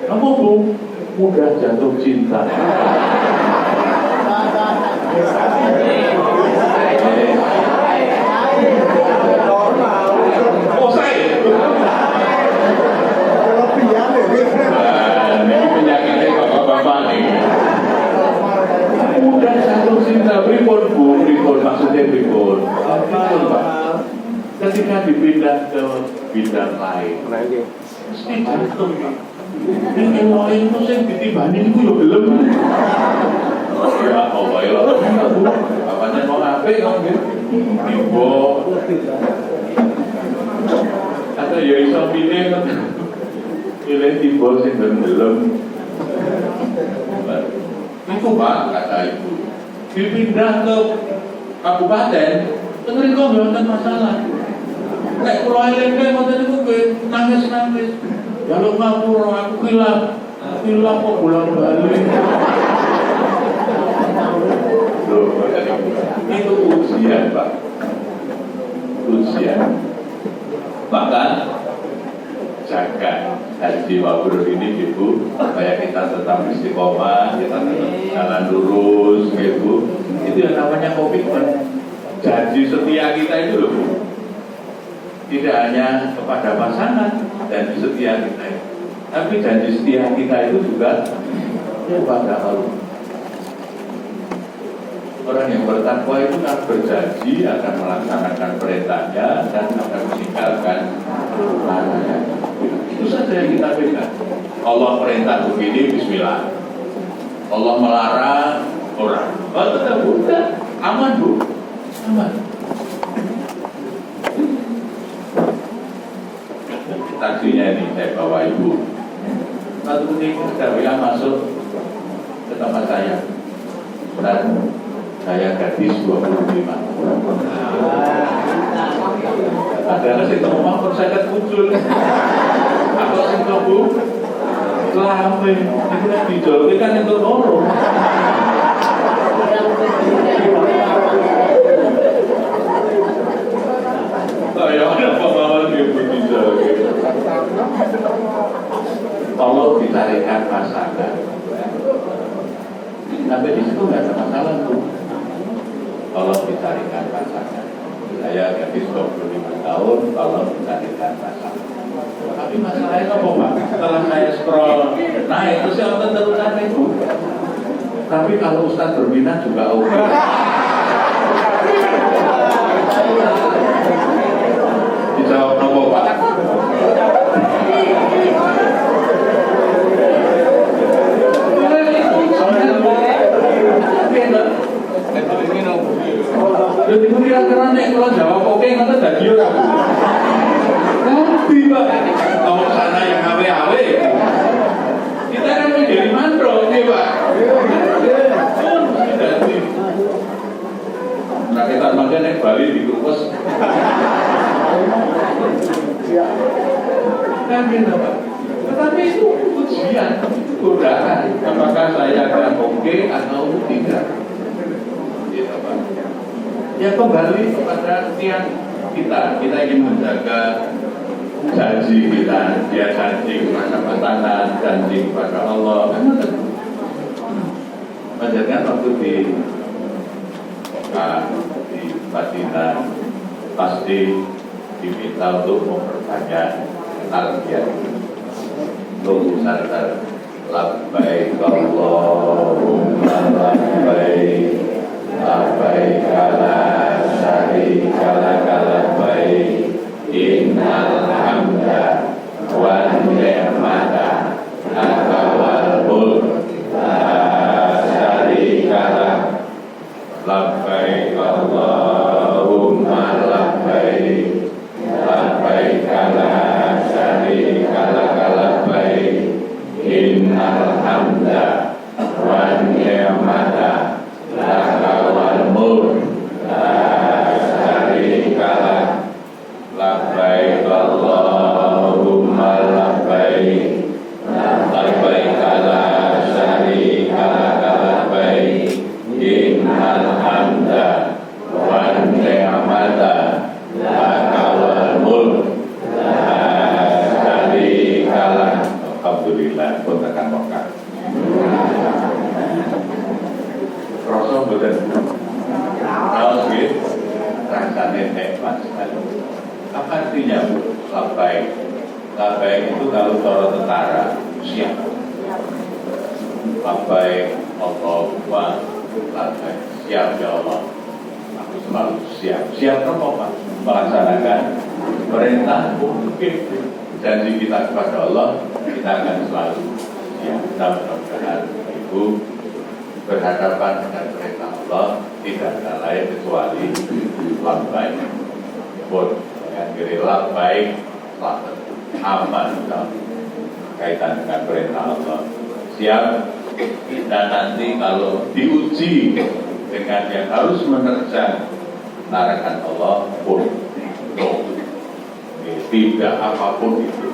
Kamu bu, mudah jatuh cinta. Oh saya. Ini penyakitnya bapak-bapak nih. Mudah jatuh cinta, pripun bu, pripun maksudnya pripun. Ketika dipindah ke bidang lain, mesti jatuh. Ini lain itu saya ditibani itu ya belum. Ya Allah ya Allah. Apanya mau ngapain kan gitu? Ibu. Ada ya iso pilih kan. Pilih tiba sing belum. Itu Pak kata ibu. Dipindah ke kabupaten, dengerin kok nggak masalah. Nek kula eling ngoten niku nangis-nangis. Kalau ngapura aku hilang kok pulang balik. Itu ujian Pak, ujian. Maka jaga haji mabrur ini ibu, supaya kita tetap istiqomah, kita tetap jalan lurus, gitu. Itu yang namanya komitmen. Janji setia kita itu loh, tidak hanya kepada pasangan dan setia kita itu, tapi janji setia kita itu juga kepada Allah. Orang yang bertakwa itu akan berjanji akan melaksanakan perintahnya dan akan meninggalkan larangannya. Itu saja yang kita pegang. Allah perintah begini, Bismillah. Allah melarang orang. Oh tetap udah aman bu, aman. Taksinya ini saya bawa ibu. Satu ketika dia masuk ke tempat saya dan saya gadis 25. Ada nasi ngomong pun saya muncul. Aku sing bu, lama itu dijolke kan itu loro. tolong dicarikan pasangan. Saya gadis 25 tahun, tolong dicarikan pasangan. Tapi masalahnya apa Pak? Setelah saya scroll naik, terus yang terusan itu. Tapi kalau Ustaz berminat juga oke. Dijawab apa Pak? Jadi kira-kira nek kalau jawab oke nanti jadi orang. Tapi Pak, kalau sana yang awe-awe, kita kan menjadi mandro, nih Pak. Nah kita makan nek Bali di Krupes. Kan gitu Pak. Tetapi itu ujian, itu godaan. Apakah saya akan oke atau tidak? Gitu Pak. Ya kembali kepada tiang kita ingin menjaga janji kita, dia janji kepada pasangan, janji kepada Allah. Menjaga waktu di Mekah, di Madinah, pasti diminta untuk memperbanyak talbiyah, untuk sartar labbaik Allahumma labbaik. Labbaik la syarika laka labbaik innal hamda wan ni'mata laka wal mulk la syarika lak. Labbaik Allahumma labbaik. Labbaik la syarika laka labbaik innal hamda wan ni'mata laka wal mulk la syarika lak. Labbaik Allahumma labbaik. Labbaik la syarika laka labbaik innal hamda wan ni'mata laka wal mulk la syarika lak. Alhamdulillah, kontakan Mekah. Rasul betul. Kalau gitu, rasanya nikmat sekali. Apa artinya Bu? Labbaik. Labbaik itu kalau cara tentara siap. Labbaik Allahumma labbaik. Siap ya Allah. Aku selalu siap. Siap apa Pak? Melaksanakan perintah mungkin janji kita kepada Allah, kita akan selalu siap. Mudah-mudahan Ibu berhadapan dengan perintah Allah tidak ada lain kecuali labbaik. Pun yang kiri labbaik selamat aman kaitan dengan perintah Allah. Siap. Dan nanti kalau diuji dengan yang harus menerjang larangan Allah pun tidak apapun itu.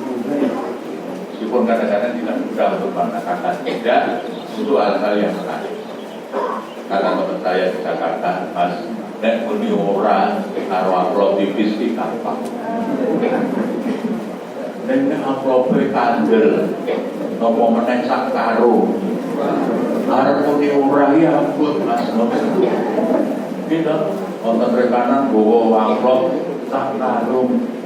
Meskipun kadang-kadang tidak mudah untuk mengatakan tidak, itu hal-hal yang menarik. Kata teman saya di Jakarta, Mas, nek muni ora karo amplop tipis iki gampang. Nek amplop kandel, napa meneh sak karung. Arep muni ora ya ampun Mas. Gitu, wonten rekanan bawa amplop sak karung.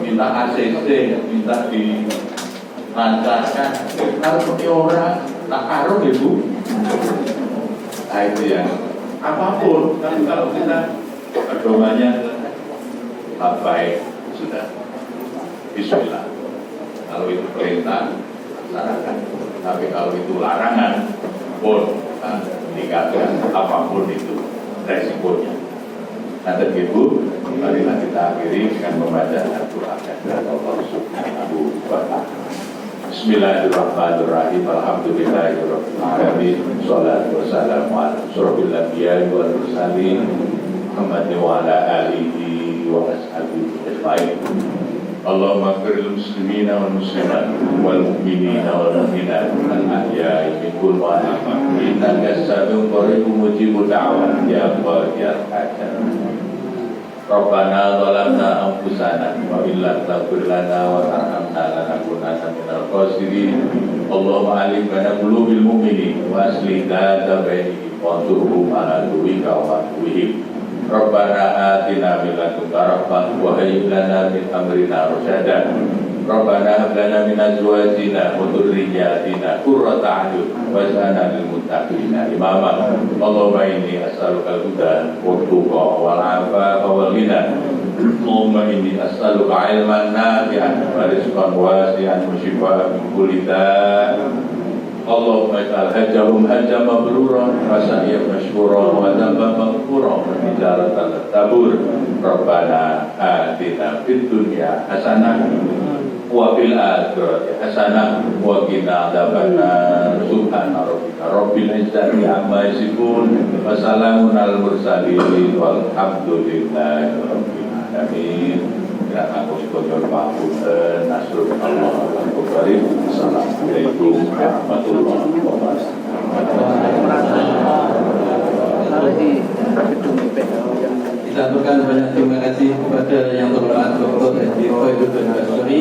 Minta ACC, minta dilancarkan. Kalau muni ora tak karung Ibu. Nah itu ya, apapun kan kalau kita pedomannya labbaik sudah bismillah. Kalau itu perintah larangan, tapi kalau itu larangan pun tinggalkan apapun itu resikonya. Nanti Ibu, marilah kita akhiri dengan membaca Al-Quran dari Allah Subhanahu wa Ta'ala. Bismillahirrahmanirrahim. Alhamdulillahirabbil alamin. Shalatu wassalamu ala asyrofil anbiya'i wal mursalin Muhammadin wa ala alihi wa ashabihi ajmain. Allahumma ighfir lil muslimina wal muslimat wal mu'minina wal mu'minat al ahya'i minhum wal amwat innaka sami'un qaribun mujibud da'wat ya qadiyal hajat. Rabbana zalamna anfusana wa illam taghfir lana wa tarhamna lanakunanna minal khasirin. Allahumma alim bana qulubil mu'minin wa aslih dzata bainihim wa ansurhum ala duwika wa bihim. Rabbana atina min ladunka rahmah wa hayyi lana min amrina rasyada. Rabbana hab lana min azwajina wa dhurriyyatina qurrata a'yun waj'alna lil muttaqina imama. Allahumma inni as'aluka al-huda wat-tuqa wal 'afafa wal ghina. Allahumma inni as'aluka 'ilman nafi'an wa rizqan wasi'an wa shifaa'an min kulli da'. Allahumma ij'al hajjahum hajjan mabruran wa sa'yan mashkuran wa dhanban maghfuran wa tijaratan tabur. Rabbana atina fid dunya hasanah wa fil akhirati hasanah wa qina adzabannar. Subhana rabbika rabbil izzati amma yasifun wa salamun alal mursalin walhamdulillahi rabbil alamin. Aku sebagai Pak Nasrul Allah Al-Karim. Assalamualaikum warahmatullahi wabarakatuh. Kita aturkan banyak terima kasih kepada yang terhormat Dr. Haji Khairuddin Basri,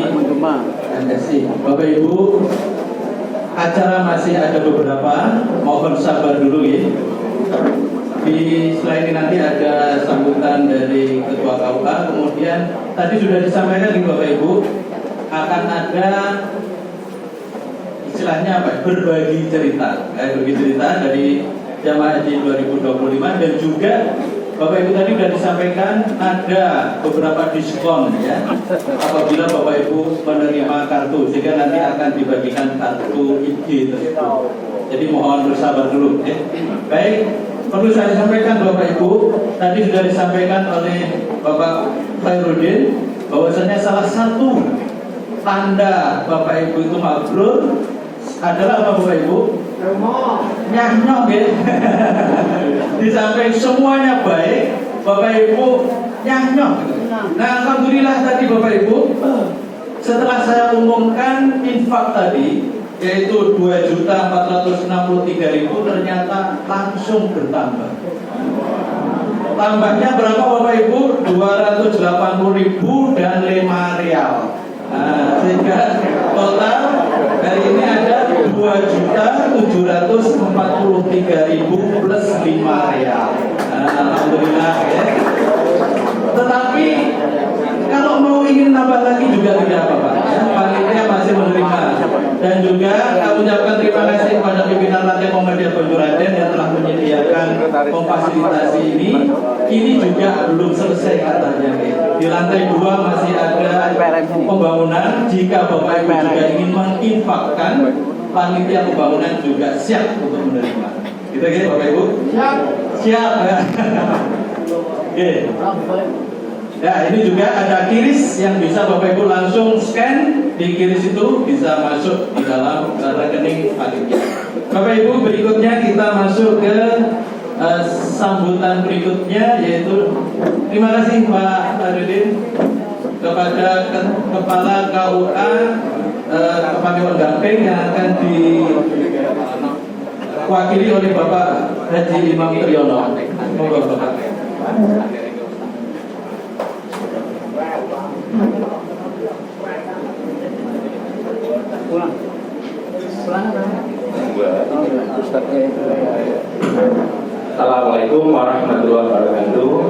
MSc. Bapak Ibu, acara masih ada beberapa, mohon sabar dulu ya. Di slide ini nanti ada sambutan dari Ketua KUA, kemudian tadi sudah disampaikan di Bapak Ibu akan ada istilahnya apa? Berbagi cerita, berbagi cerita dari Jamaah Haji 2025 dan juga Bapak Ibu tadi sudah disampaikan ada beberapa diskon ya apabila Bapak Ibu menerima kartu sehingga nanti akan dibagikan kartu IG tersebut. Jadi mohon bersabar dulu. Baik. Perlu saya sampaikan Bapak Ibu, tadi sudah disampaikan oleh Bapak Khairuddin bahwasanya salah satu tanda Bapak Ibu itu mabrur adalah apa Bapak Ibu? Nyah-nyok ya. Di samping semuanya baik, Bapak Ibu nyah-nyok. Nah, alhamdulillah tadi Bapak Ibu, setelah saya umumkan infak tadi yaitu 2.463.000 ternyata langsung bertambah. Tambahnya berapa Bapak Ibu? 280.000 dan 5 rial. Nah, sehingga total hari ini ada 2.743.000 plus 5 rial. Nah, alhamdulillah ya. Tetapi kalau mau ingin nambah lagi juga tidak apa-apa. Ya, panitia masih menerima. Dan juga kami ucapkan terima kasih kepada pimpinan Latihan Muhammadiyah Bojuraden yang telah menyediakan memfasilitasi ini. Ini juga belum selesai katanya. Di lantai 2 masih ada pembangunan. Jika Bapak Ibu juga ingin menginfakkan, panitia pembangunan juga siap untuk menerima. Gitu ya Bapak Ibu? Siap. Siap ya. Oke. Ya, ini juga ada kiris yang bisa Bapak Ibu langsung scan. Di kiris itu bisa masuk di dalam rekening panitia. Bapak Ibu, berikutnya kita masuk ke sambutan berikutnya, yaitu terima kasih Pak Khairuddin kepada Kepala KUA Kepaniwan Gamping yang akan diwakili oleh Bapak Haji Imam Triyono. Monggo Bapak. Assalamualaikum warahmatullahi wabarakatuh.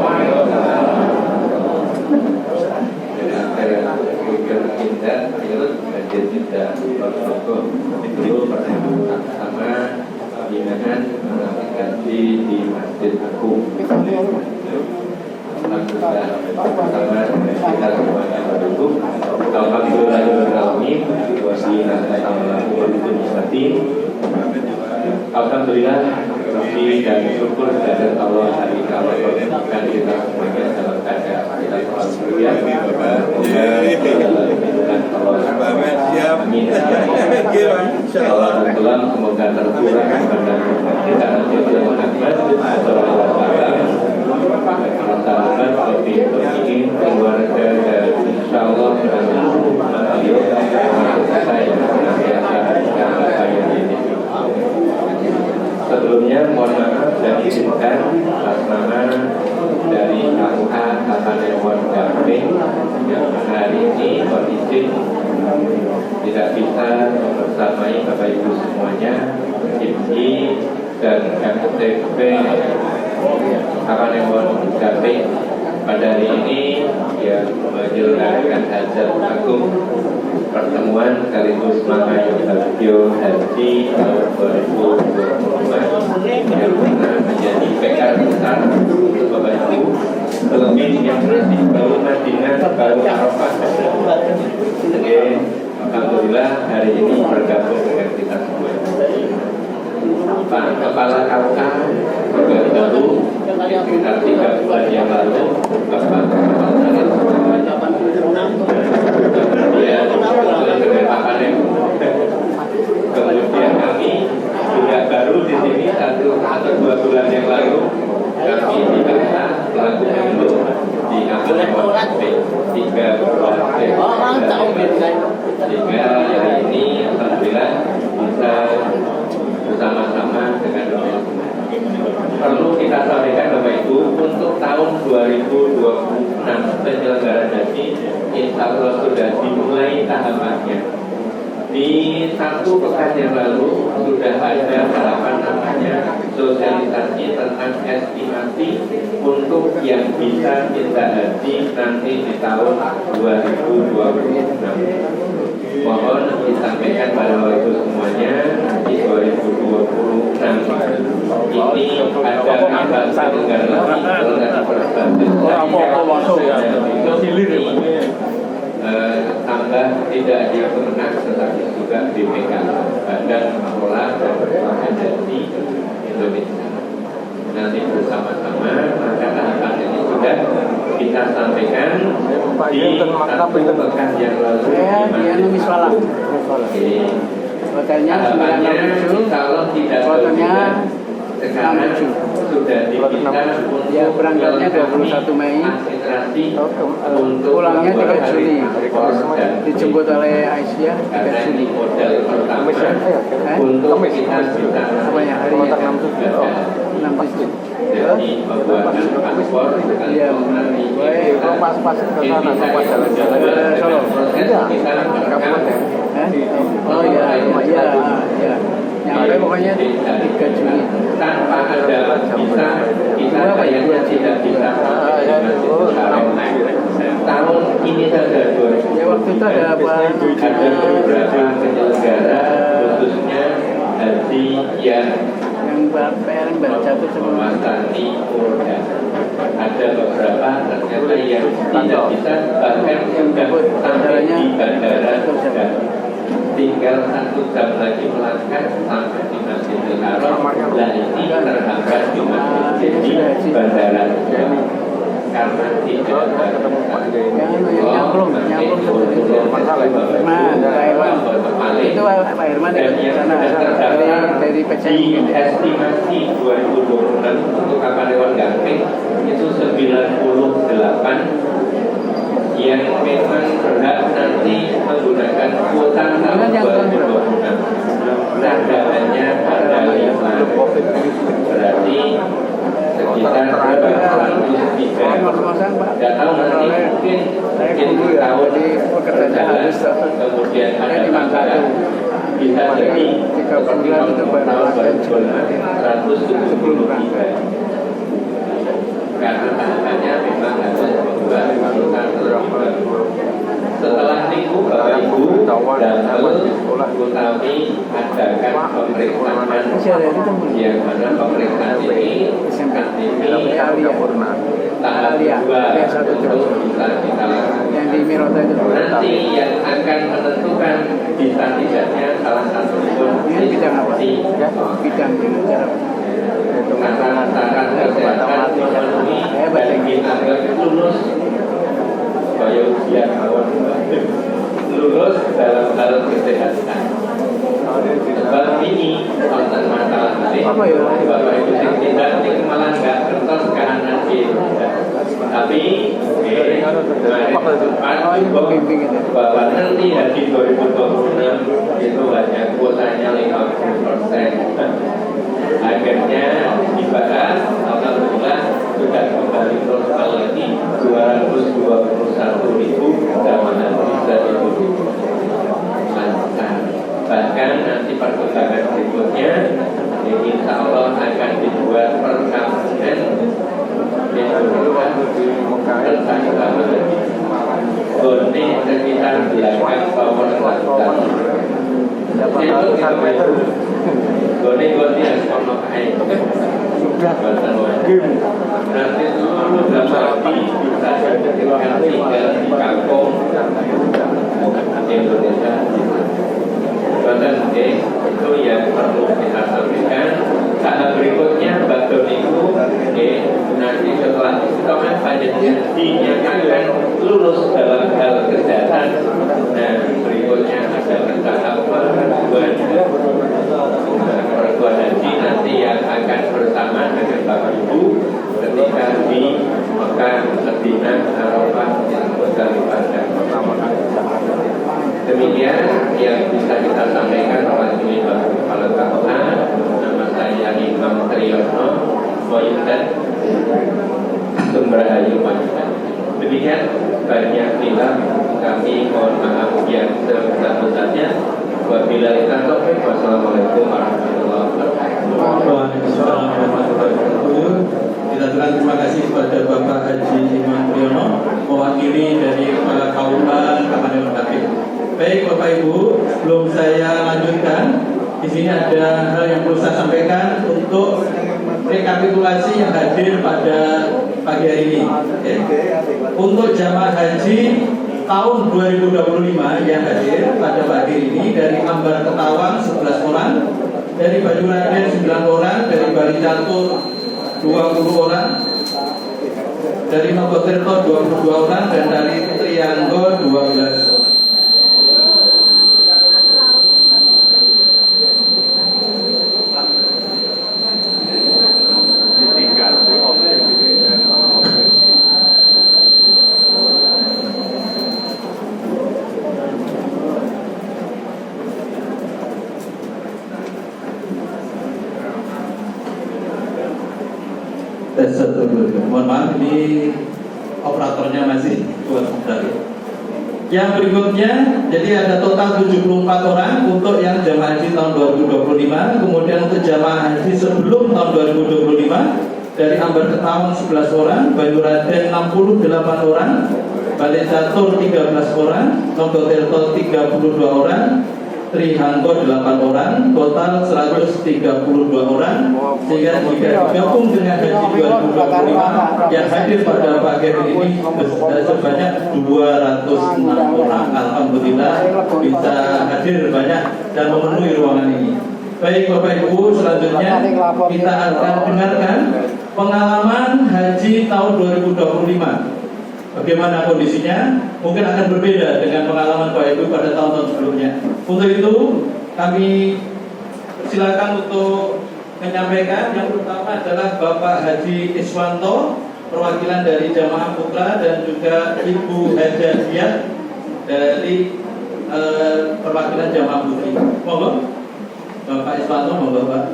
Sama binaan ganti di Masjid Agung. Alhamdulillah pertama kita semuanya berdukung. Alhamdulillahirobbilalamin Alhamdulillah puji dan syukur kepada Allah hari ini Allah memberikan kita semuanya dalam keadaan kita selalu Allah Tuhan semoga terkurang kepada kita nanti sahabat lebih begini keluarga dan insya Allah sebelumnya mohon maaf dan izinkan atas nama dari KUH Kepaniwan Gamping yang hari ini berizin tidak bisa bersamai Bapak Ibu semuanya, IPI dan MTP Kapanewon Gaping pada hari ini yang menyelenggarakan hajat agung pertemuan sekaligus Mahayogabyo Haji tahun 2025 yang pernah menjadi PR besar untuk Bapak Ibu, terlebih yang masih baru Madinah, baru Arafah. Jadi alhamdulillah hari ini bergabung dengan kita semua. Pak Kepala KK juga baru sekitar 3 bulan yang lalu Bapak Kepala kemudian dengan Pak Panem, kemudian kami juga baru di sini 1 atau 2 bulan yang lalu kami diminta melakukan itu di Kabupaten P3 sehingga hari ini alhamdulillah bisa bersama-sama dengan Bapak Ibu. Perlu kita sampaikan Bapak Ibu, untuk tahun 2026 penyelenggaraan haji insya Allah sudah dimulai tahapannya. Di 1 pekan yang lalu sudah ada tahapan namanya sosialisasi tentang estimasi untuk yang bisa kita haji nanti di tahun 2026. Mohon disampaikan pada waktu semuanya di 2026 ini ada kabar penyelenggara tambah tidak hanya Kemenak tetapi juga BPK, Badan Pengelola dan Pengelolaan Haji Indonesia. Nanti bersama-sama maka tahapan ini sudah kita sampaikan di 1 pekan yang lalu. Hotelnya kalau tidak sekarang sudah diminta ya berangkatnya 21 Mei, pulangnya 3 Juni, dijemput oleh Aisyah 3 Juni. Model pertama untuk kita bisa Apanya hari 6 jadi pembuatan paspor Iya, kalau pas-pas ke sana, pas jalan-jalan Solo. kita Oh iya, ya. Nyampe pokoknya 3 Juni. tanpa ada bisa kita kayaknya tidak bisa tahun ini saja Ya waktu itu ada apa? ada beberapa penyelenggara khususnya haji yang PR yang baca itu semua. memasani urdan. Ada beberapa ternyata yang tidak bisa bahkan sudah sampai di bandara sudah tinggal 1 jam lagi melangkah sampai di Masjidil Haram. Nah ini terhambat di masjid di bandara karena tidak ada nyamplung itu Pak Herman di sana dari PCM di estimasi 2026 untuk Kapanewon Gaping itu 98 yang memang berhak nanti menggunakan kuota tahun 2026. Cadangannya ada 5, berarti sekitar 203. Tidak tahu nanti mungkin tahun berjalan kemudian ada tambahan bisa jadi seperti tahun 173 karena tahapannya memang harus membuat masukan terlebih dahulu. Setelah itu Bapak Ibu dan kami adakan pemeriksaan yang mana pemeriksaan ini tahap 2 untuk bisa kita lakukan. yang di Mirota itu Nanti yang akan menentukan bisa tidaknya salah satu pun ini bidang apa? Ya, bidang cara syarat-syarat kesehatan memenuhi dan dianggap lulus supaya ujian awal lulus dalam hal kesehatan. Sebab ini konten masalah tadi Bapak Ibu tidak malah nggak kertas kanan kiri, tapi bahwa nanti haji 2026 itu hanya kuotanya 50%. Akhirnya dibahas, alhamdulillah sudah kembali normal lagi 221.000 jamaah bisa dilakukan. Bahkan nanti perkembangan berikutnya insya Allah akan dibuat perkampungan Goni sekitar 8 power langkah. Itu 1 meter. Goni yang kono kae. Nanti seluruh Bupati bisa tinggal di kampung Indonesia. Bahkan itu yang perlu kita sampaikan. Tahap berikutnya Bapak Ibu nanti setelah istiqomah pada dinyatakan lulus dalam hal kesehatan. Nah berikutnya adalah tahap perguruan haji nanti yang akan bersama dengan Bapak Ibu ketika di Mekah, Madinah, Arafah, Musdalifah dan Mina. Demikian yang bisa kita sampaikan oleh Kepala KUA. Nama saya Imam Triyono Moyudan Sumberhayu Moyudan. Demikian banyak bilang kami mohon maaf yang sebesar-besarnya. Wabillahi taufiq. Wassalamualaikum warahmatullahi wabarakatuh. Waalaikumsalam warahmatullahi wabarakatuh. Kita berikan terima kasih kepada Bapak Haji Imam Triyono mewakili dari Kepala KUA Kabupaten Bekasi. Baik Bapak Ibu, sebelum saya lanjutkan, di sini ada hal yang perlu saya sampaikan untuk rekapitulasi yang hadir pada pagi hari ini. Untuk jamaah haji tahun 2025 yang hadir pada pagi ini dari Ambar Ketawang 11 orang, dari Banyuraden 9 orang, dari Bali Catur 20 orang, dari Mojokerto 22 orang, dan dari Trianggo 12 orang. Mohon maaf, ini operatornya masih buat dari. Yang berikutnya, jadi ada total 74 orang untuk yang jamaah haji tahun 2025. Kemudian untuk jamaah haji sebelum tahun 2025 dari Ambar Ketawang 11 orang, Banyuraden 68 orang, Bali Catur 13 orang, Mojokerto 32 orang, Trihanggo 8 orang, total 132 orang. Sehingga jika digabung dengan haji 2025 yang hadir pada pagi ini sebanyak 206 orang. Alhamdulillah bisa hadir banyak dan memenuhi ruangan ini. Baik Bapak Ibu, selanjutnya kita akan dengarkan pengalaman haji tahun 2025. Bagaimana kondisinya? Mungkin akan berbeda dengan pengalaman Bapak Ibu pada tahun-tahun sebelumnya. Untuk itu kami silakan untuk menyampaikan. Yang pertama adalah Bapak Haji Iswanto, perwakilan dari Jamaah Putra, dan juga Ibu Hajadiah dari perwakilan Jamaah Putri. Monggo Bapak Iswanto, monggo Pak.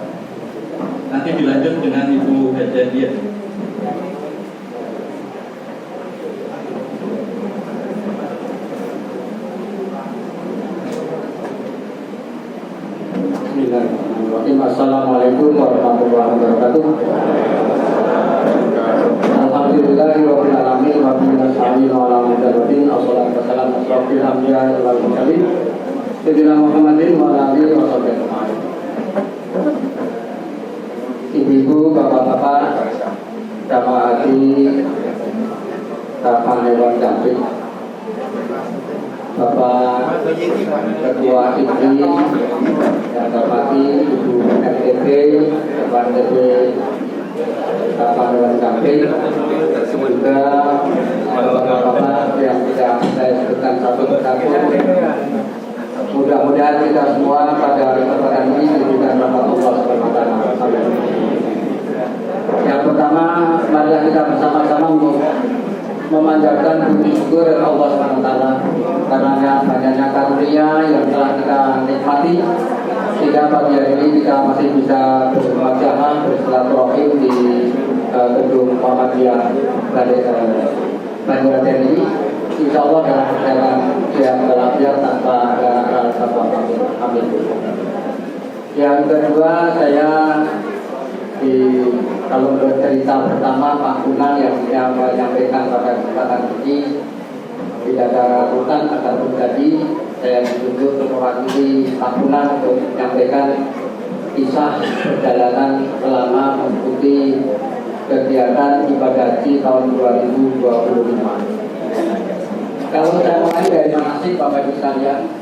Nanti dilanjut dengan Ibu Hajadiah. Assalamualaikum warahmatullahi wabarakatuh. Alhamdulillahirabbil alamin wa bihi nasta'in wa ala muhammadin wassalatu wassalamu ala asyrofil anbiya'i wal mursalin sayyidina Muhammadin wa ala alihi wa sahbihi. Ibu-ibu, bapak-bapak, jamaah haji, Bapak Dewan Jambi, Bapak Ketua IPI, yang hormati Ibu MTB, Bapak MTB, Bapak Dewan Jambi, juga bapak-bapak yang tidak saya sebutkan satu persatu. Mudah-mudahan kita semua pada kesempatan ini diberikan rahmat Allah SWT. Yang pertama, marilah kita bersama-sama untuk memanjatkan puji syukur Allah SWT karena banyaknya karunia yang telah kita nikmati sehingga pagi hari ini kita masih bisa berjamaah bersilaturahim di gedung Muhammadiyah Banyuraden ini, insya Allah dalam perjalanan yang walafiat tanpa ada rasa amin. Yang kedua, saya di Kalau bercerita pertama Pak Kunang yang menyampaikan pada kesempatan ini tidak ada urutan akan terjadi. Saya ditunjuk mewakili Pak Kunang untuk menyampaikan kisah perjalanan selama mengikuti kegiatan ibadah haji tahun 2025. Kalau saya mulai dari manasik Bapak Ibu sekalian,